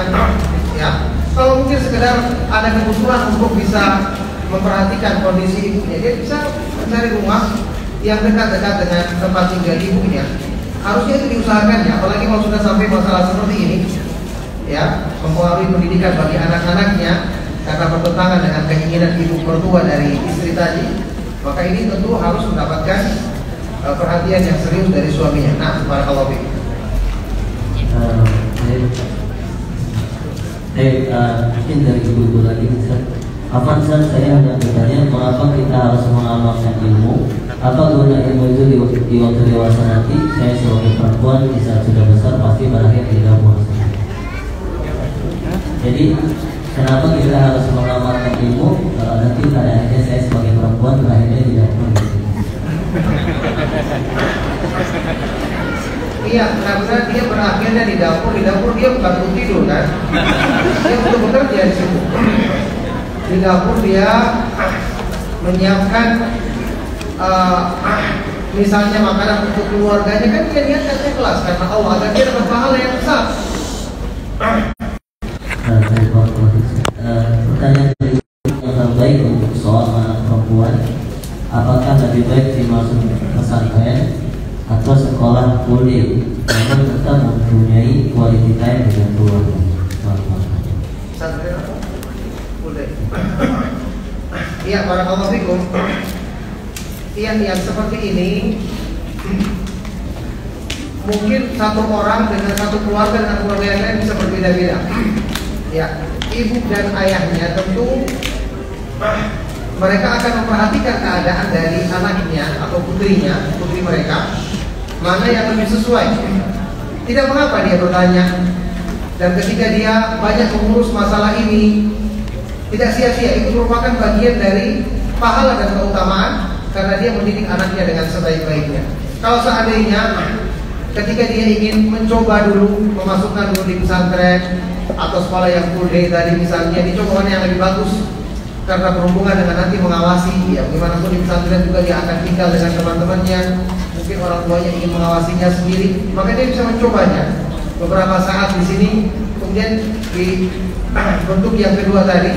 Ya, kalau mungkin sekedar ada kebutuhan untuk bisa memperhatikan kondisi ibunya, dia bisa mencari rumah yang dekat-dekat dengan tempat tinggal ibunya. Harusnya itu diusahakannya, apalagi kalau sudah sampai masalah seperti ini, ya, mempengaruhi pendidikan bagi anak-anaknya karena bertentangan dengan keinginan ibu mertua dari istri tadi, maka ini tentu harus mendapatkan perhatian yang serius dari suaminya. Nah, barakallahu fiik. Mungkin dari ibu-ibu lagi, Afan, saya ada bertanya, mengapa kita harus mengamalkan ilmu? Apa guna ilmu itu di waktu dewasa nanti? Saya sebagai perempuan di saat sudah besar pasti berakhir tidak puas. Jadi kenapa kita harus mengamalkan ilmu kalau nanti pada akhirnya saya sebagai perempuan berakhirnya tidak puas? Iya, karena dia berakhirnya di dapur dia bukan untuk tidur kan? Dia untuk bekerja di situ. Di dapur dia menyiapkan misalnya makanan untuk keluarganya, kan dia niatkan ikhlas karena Allah agar dia dapat pahala yang besar. Pertanyaan yang terbaik untuk seorang anak perempuan, apakah lebih baik dimasuk pesantren atau sekolah full day, namun tetap mempunyai quality time dengan keluarga? Pesantren atau full day? Iya, barakallahu fikum. Yang seperti ini mungkin satu orang dengan satu keluarga dengan keluarga yang lain bisa berbeda-beda. Ya, ibu dan ayahnya tentu mereka akan memperhatikan keadaan dari anaknya atau putrinya, putri mereka, mana yang lebih sesuai. Tidak mengapa dia bertanya. Dan ketika dia banyak mengurus masalah ini, tidak sia-sia, itu merupakan bagian dari pahala dan keutamaan karena dia mendidik anaknya dengan sebaik-baiknya. Kalau seandainya ketika dia ingin mencoba dulu memasukkan dulu di pesantren atau sekolah yang full day tadi misalnya, dicoba mana yang lebih bagus karena berhubungan dengan nanti mengawasi, ya gimana pun di pesantren juga dia akan tinggal dengan teman-temannya, mungkin orang tuanya ingin mengawasinya sendiri, maka dia bisa mencobanya beberapa saat di sini, kemudian di bentuk yang kedua tadi,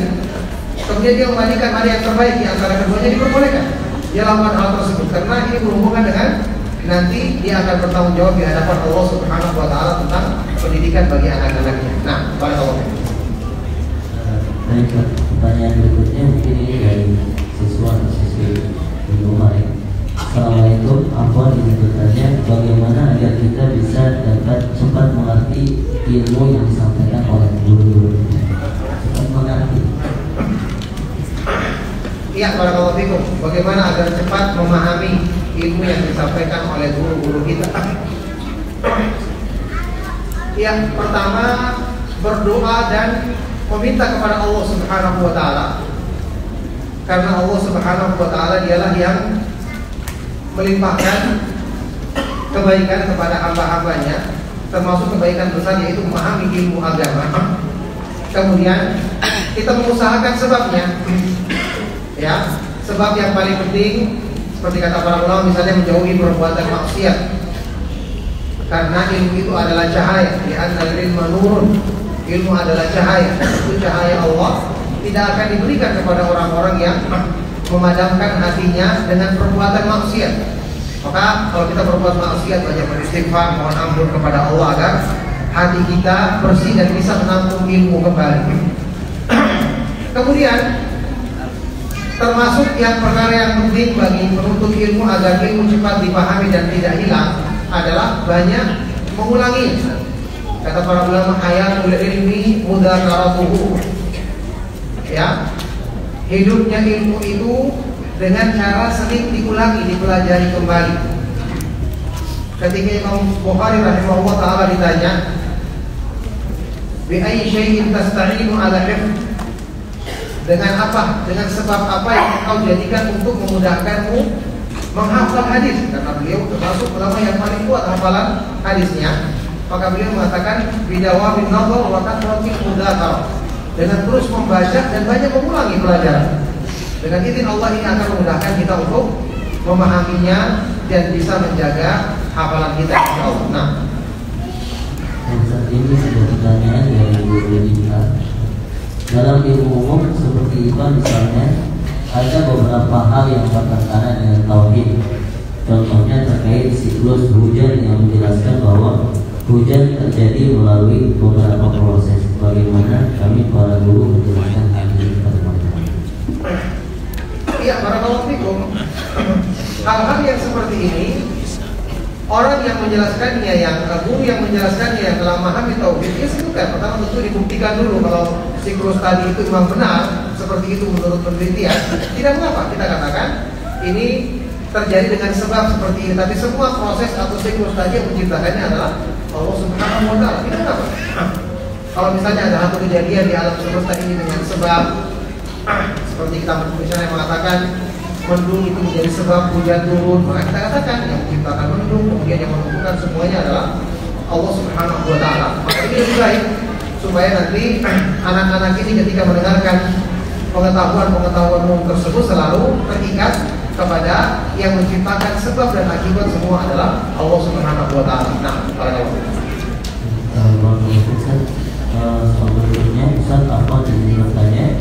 kemudian dia membandingkan mana yang terbaik di antara keduanya, diperbolehkan dia lakukan hal tersebut karena ini berhubungan dengan nanti dia akan bertanggung jawab di hadapan Allah Subhanahu wa taala tentang pendidikan bagi anak-anaknya. Nah, barakallahu fiik. Baik, pertanyaan berikutnya mungkin ini dari siswa atau siswi di rumah ya. Assalamualaikum, apa ini bertanya bagaimana agar kita bisa dapat cepat mengerti ilmu yang disampaikan oleh guru-guru? Cepat mengerti. Iya, barakallahu fikum. Bagaimana agar cepat memahami ilmu yang disampaikan oleh guru-guru kita? Yang pertama, berdoa dan meminta kepada Allah Subhanahu wa taala. Karena Allah Subhanahu wa taala dialah yang melimpahkan kebaikan kepada hamba-hambanya, termasuk kebaikan besar yaitu memahami ilmu agama. Kemudian kita mengusahakan sebabnya. Ya, sebab yang paling penting seperti kata para ulama misalnya menjauhi perbuatan maksiat. Karena ilmu itu adalah cahaya, di antara ilmu nurun. Ilmu adalah cahaya, itu cahaya Allah tidak akan diberikan kepada orang-orang yang memadamkan hatinya dengan perbuatan maksiat. Maka kalau kita berbuat maksiat, banyak beristighfar, mohon ampun kepada Allah agar hati kita bersih dan bisa menampung ilmu kembali. Kemudian termasuk yang perkara yang penting bagi penuntut ilmu agar ilmu cepat dipahami dan tidak hilang adalah banyak mengulangi. Kata para ulama, hayatul ilmi mudzakaratuhu. Ya, hidupnya ilmu itu dengan cara sering diulangi, dipelajari kembali. Ketika Imam Bukhari rahimahullah taala ditanya, bi ayyi syai'in tasta'inu ala hifz? Dengan apa? Dengan sebab apa yang kau jadikan untuk memudahkanmu menghafal hadis? Karena beliau termasuk ulama yang paling kuat hafalan hadisnya. Maka beliau mengatakan bidawamin nazar wa kathratil mudzakarah, dengan terus membaca dan banyak mengulangi pelajaran. Dengan izin Allah ini akan memudahkan kita untuk memahaminya dan bisa menjaga hafalan kita insyaallah. Nah, saat ini sebuah pertanyaan dari guru kita. Dalam ilmu umum seperti IPA misalnya, ada beberapa hal yang berkaitan dengan tauhid. Contohnya terkait siklus hujan yang menjelaskan bahwa hujan terjadi melalui beberapa proses. Bagaimana kami para guru menjelaskan hal ini kepada masyarakat? Iya, barakallahu fikum. Hal-hal yang seperti ini, orang yang menjelaskannya, yang guru yang menjelaskannya yang telah memahami tauhid, dia sebutkan. Pertama tentu dibuktikan dulu kalau siklus tadi itu memang benar, seperti itu menurut penelitian. Tidak mengapa kita katakan ini terjadi dengan sebab seperti ini, tapi semua proses atau siklus tadi yang menciptakannya adalah Allah Subhanahu wa taala. Tidak apa. Kalau misalnya ada satu kejadian di alam semesta ini dengan sebab seperti kita misalnya mengatakan mendung itu menjadi sebab hujan turun, maka kita katakan yang menciptakan mendung, kemudian yang menentukan semuanya adalah Allah Subhanahu wa taala. Maka ini lebih baik supaya nanti anak-anak ini ketika mendengarkan pengetahuan umum tersebut selalu terikat kepada yang menciptakan sebab dan akibat semua adalah Allah Subhanahu wa taala. Nah, Selanjutnya Ustaz Afwan ingin bertanya,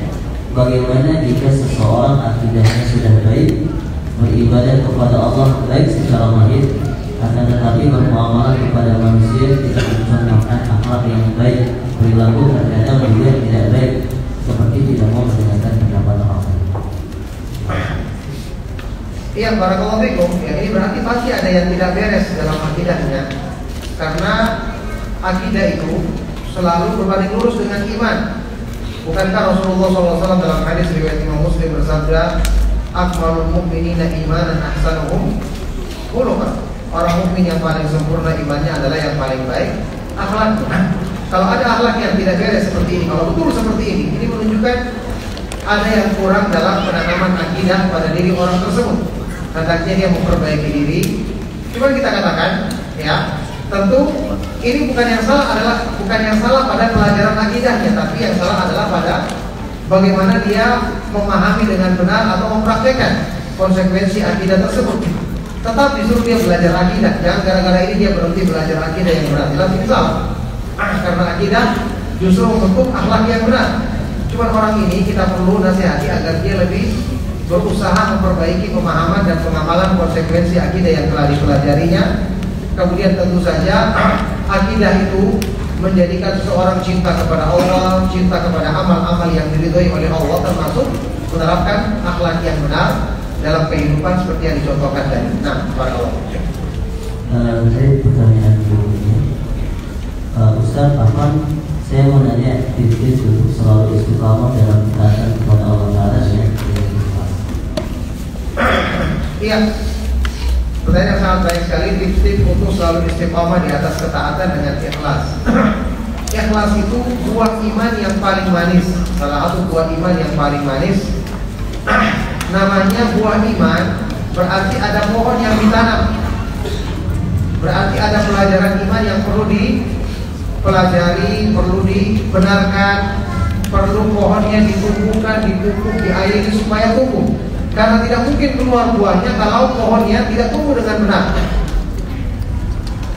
bagaimana jika seseorang akidahnya sudah baik, beribadah kepada Allah baik secara lahir, akan tetapi bermuamalah kepada manusia tidak mencontohkan akhlak yang baik, perilaku terkadang juga tidak baik, seperti tidak mau mendengarkan pendapat orang lain? Iya, barakallahu fikum. Ya, ini berarti pasti ada yang tidak beres dalam akidahnya. Karena akidah itu selalu berbanding lurus dengan iman. Bukankah Rasulullah SAW dalam hadis riwayat Imam Muslim bersabda, "Akmalul mu'minina imanan ahsanuhum khuluqan." Orang mukmin yang paling sempurna imannya adalah yang paling baik akhlaknya. Kalau ada akhlak yang tidak beres seperti ini, kalau betul seperti ini menunjukkan ada yang kurang dalam penanaman akidah pada diri orang tersebut. Hendaknya dia memperbaiki diri. Cuma kita katakan, ya, tentu ini bukan yang salah pada pelajaran akidahnya, tapi yang salah adalah pada bagaimana dia memahami dengan benar atau mempraktekkan konsekuensi akidah tersebut. Tetap disuruh dia belajar akidah. Jangan gara-gara ini dia berhenti belajar akidah yang benar. Jelas ini salah. Karena akidah justru membentuk akhlak yang benar. Cuma orang ini kita perlu nasihati agar dia lebih berusaha memperbaiki pemahaman dan pengamalan konsekuensi akidah yang telah dipelajarinya. Kemudian tentu saja akidah itu menjadikan seseorang cinta kepada Allah, cinta kepada amal-amal yang diridhoi oleh Allah, termasuk menerapkan akhlak yang benar dalam kehidupan seperti yang dicontohkan tadi. Nah, para Allah. Saya pertanyaan berikutnya, Ustaz Afwan, saya mau nanya tips untuk selalu istiqamah dalam ketaatan kepada Allah Taala ya. Iya. Pertanyaan yang sangat baik sekali. Tips-tips untuk selalu istiqamah di atas ketaatan dengan ikhlas. Ikhlas itu buah iman yang paling manis. Salah satu buah iman yang paling manis. Namanya buah iman, berarti ada pohon yang ditanam. Berarti ada pelajaran iman yang perlu dipelajari, perlu dibenarkan, perlu pohonnya ditumbuhkan, dipupuk, diairi supaya tumbuh. Karena tidak mungkin keluar buahnya kalau pohonnya tidak tumbuh dengan benar.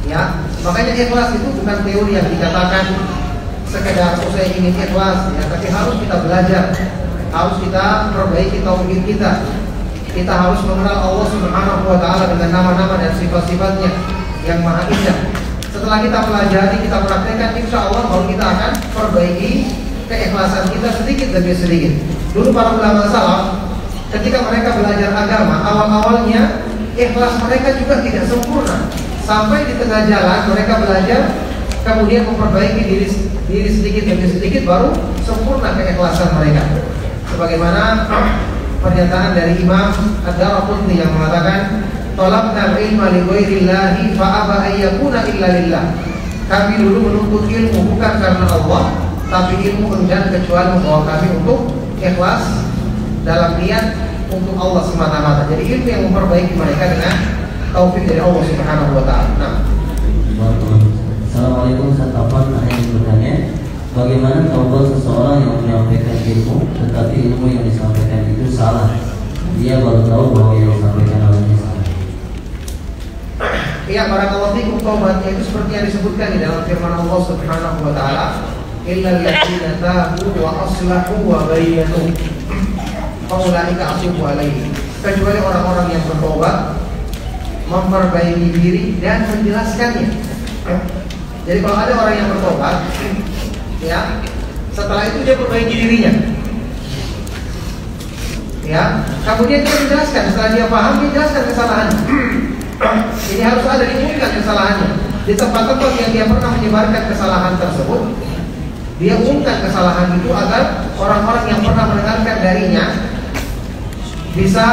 Ya, makanya ikhlas itu bukan teori yang dikatakan sekedar saya ingin ikhlas, ya, tapi harus kita belajar. Harus kita perbaiki tauhid kita. Kita harus mengenal Allah Subhanahu wa taala dengan nama-nama dan sifat-sifatnya yang maha indah. Setelah kita pelajari, kita praktekkan, insya Allah baru kita akan perbaiki keikhlasan kita sedikit demi sedikit. Dulu para ulama salaf ketika mereka belajar agama, awal-awalnya ikhlas mereka juga tidak sempurna. Sampai di tengah jalan mereka belajar, kemudian memperbaiki diri sedikit demi sedikit, baru sempurna keikhlasan mereka. Sebagaimana pernyataan dari Imam Ad-Darqutni yang mengatakan, "Talabna ilma li ghairillahi fa aba ayyakuna illa lillah." Kami dulu menuntut ilmu bukan karena Allah, tapi ilmu enggan kecuali membawa kami untuk ikhlas dalam niat untuk Allah semata-mata. Jadi ilmu yang memperbaiki mereka dengan taufik dari Allah Subhanahu wa taala. Nah. Assalamualaikum, Ustaz Afwan. Saya ingin bertanya, bagaimana kalau seseorang yang menyampaikan ilmu, tetapi ilmu yang disampaikan itu salah? Dia baru tahu bahwa yang disampaikan olehnya salah. Iya, barakallahu fikum. Taubatnya itu seperti yang disebutkan di dalam firman Allah Subhanahu wa taala, "Illal ladzina tabu wa aslahu wa bayyanu faulaika atubu alaihi." Kecuali orang-orang yang bertobat, memperbaiki diri dan menjelaskannya. Jadi kalau ada orang yang bertobat, ya, setelah itu dia perbaiki dirinya, ya, kemudian dia menjelaskan. Setelah dia paham, dia jelaskan kesalahannya. Ini harus ada diumumkan kesalahannya di tempat-tempat yang dia pernah menyebarkan kesalahan tersebut. Dia umumkan kesalahan itu agar orang-orang yang pernah mendengarkan darinya bisa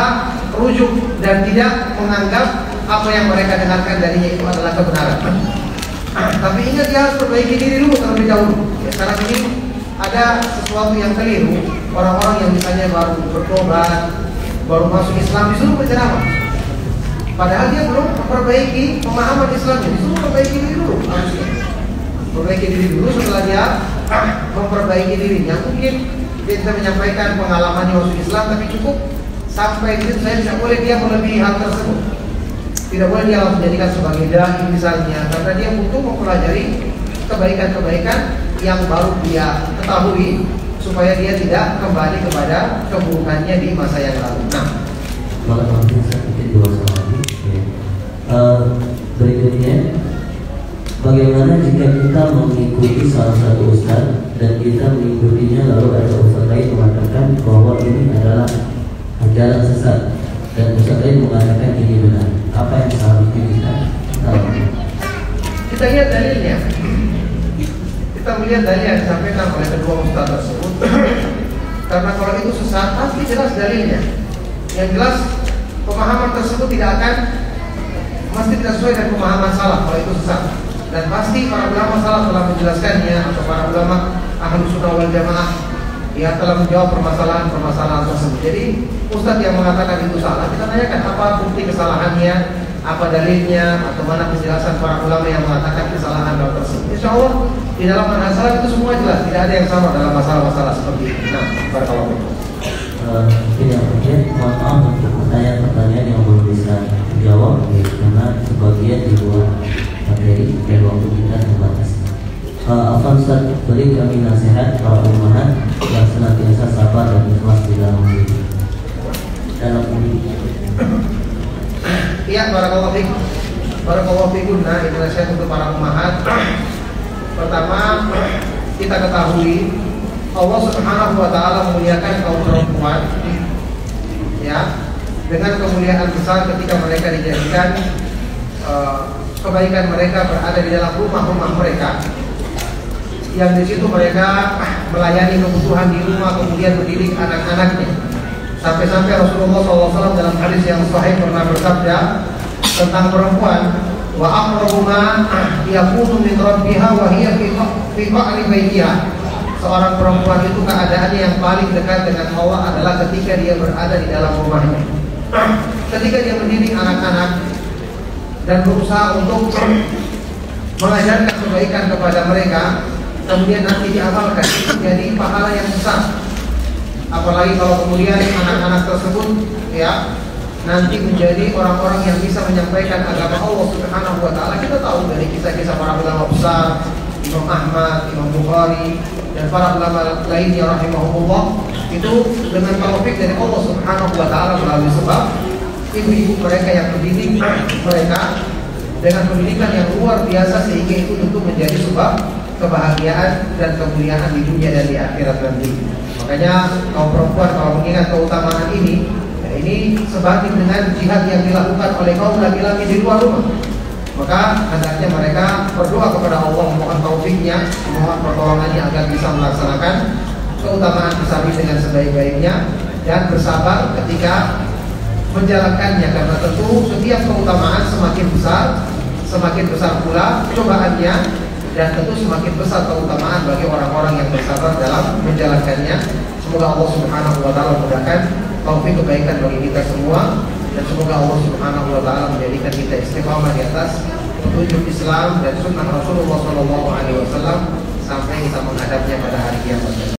rujuk dan tidak menganggap apa yang mereka dengarkan darinya itu adalah kebenaran. Tapi ingat, dia harus perbaiki diri dulu terlebih dahulu. Ya, sekarang ini ada sesuatu yang keliru. Orang-orang yang misalnya baru bertobat, baru masuk Islam, disuruh berceramah. Padahal dia belum memperbaiki pemahaman Islamnya. Disuruh perbaiki diri dulu. Harusnya perbaiki diri dulu. Setelah dia memperbaiki dirinya, mungkin dia bisa menyampaikan pengalamannya masuk Islam, tapi cukup sampai di situ. Saya tidak boleh dia melebihi hal tersebut. Tidak boleh dia langsung jadikan sebagai dai misalnya, karena dia butuh mempelajari kebaikan-kebaikan yang baru dia ketahui supaya dia tidak kembali kepada keburukannya di masa yang lalu. Nah, berikutnya, bagaimana jika kita mengikuti salah satu ustaz dan kita mengikutinya, lalu ada ustaz lain mengatakan bahwa ini adalah ajaran sesat dan ustaz lain mengatakan ini benar? Apa yang seharusnya kita lakukan? kita Kita lihat dalilnya. Kita melihat dalil yang disampaikan oleh kedua ustaz tersebut. Karena kalau itu sesat, pasti jelas dalilnya. Yang jelas pemahaman tersebut mesti tidak sesuai dengan pemahaman salaf kalau itu sesat. Dan pasti para ulama salaf telah menjelaskannya, atau para ulama Ahlus Sunnah wal Jamaah ya telah menjawab permasalahan tersebut. Jadi ustaz yang mengatakan itu salah, kita tanyakan apa bukti kesalahannya, apa dalilnya, atau mana penjelasan para ulama yang mengatakan kesalahan dalam tersebut. Insya Allah di dalam manhaj salaf itu semua jelas, tidak ada yang sama dalam masalah-masalah seperti ini. Nah, barakallahu fikum. Tidak mungkin, mohon maaf untuk pertanyaan yang belum bisa dijawab karena sebagian di luar materi dan waktu kita terbatas. Afwan Ustaz, beri kami nasihat para ummahat yang senantiasa sabar dan ikhlas di dalam hidup. Iya, barakallahu fikum. Barakallahu fikum. Nah, itu nasihat untuk para ummahat. Pertama, kita ketahui Allah Subhanahu wa taala memuliakan kaum perempuan ya dengan kemuliaan besar ketika mereka dijadikan kebaikan mereka berada di dalam rumah-rumah mereka, yang di situ mereka melayani kebutuhan di rumah, kemudian mendidik anak-anaknya. Sampai-sampai Rasulullah SAW dalam hadis yang sahih pernah bersabda tentang perempuan, wa aqrabu ma yakunu min rabbiha wa hiya fi qa'ri baitiha. Seorang perempuan itu keadaannya yang paling dekat dengan Allah adalah ketika dia berada di dalam rumahnya. Ketika dia mendidik anak-anak dan berusaha untuk mengajarkan kebaikan kepada mereka, kemudian nanti diamalkan, jadi pahala yang besar. Apalagi kalau kemudian anak-anak tersebut ya nanti menjadi orang-orang yang bisa menyampaikan agama Allah Subhanahu wa taala. Kita tahu dari kisah-kisah para ulama besar, Imam Ahmad, Imam Bukhari, dan para ulama lainnya rahimahumullah, itu dengan taufik dari Allah Subhanahu wa taala melalui sebab ibu-ibu mereka yang mendidik mereka dengan pendidikan yang luar biasa, sehingga itu tentu menjadi sebab kebahagiaan dan kemuliaan di dunia dan di akhirat nanti. Makanya kaum perempuan kalau mengingat keutamaan ini, ya ini sebanding dengan jihad yang dilakukan oleh kaum laki-laki di luar rumah. Maka hendaknya mereka berdoa kepada Allah, mohon taufiknya, mohon pertolongannya agar bisa melaksanakan keutamaan besar ini dengan sebaik-baiknya, dan bersabar ketika menjalankannya, karena tentu setiap keutamaan semakin besar pula cobaannya, dan tentu semakin besar keutamaan bagi orang-orang yang bersabar dalam menjalankannya. Semoga Allah Subhanahu wa taala mudahkan taufik kebaikan bagi kita semua, dan semoga Allah Subhanahu wa taala menjadikan kita istiqamah di atas petunjuk Islam dan sunnah Rasulullah SAW sampai kita menghadapnya pada hari kiamat.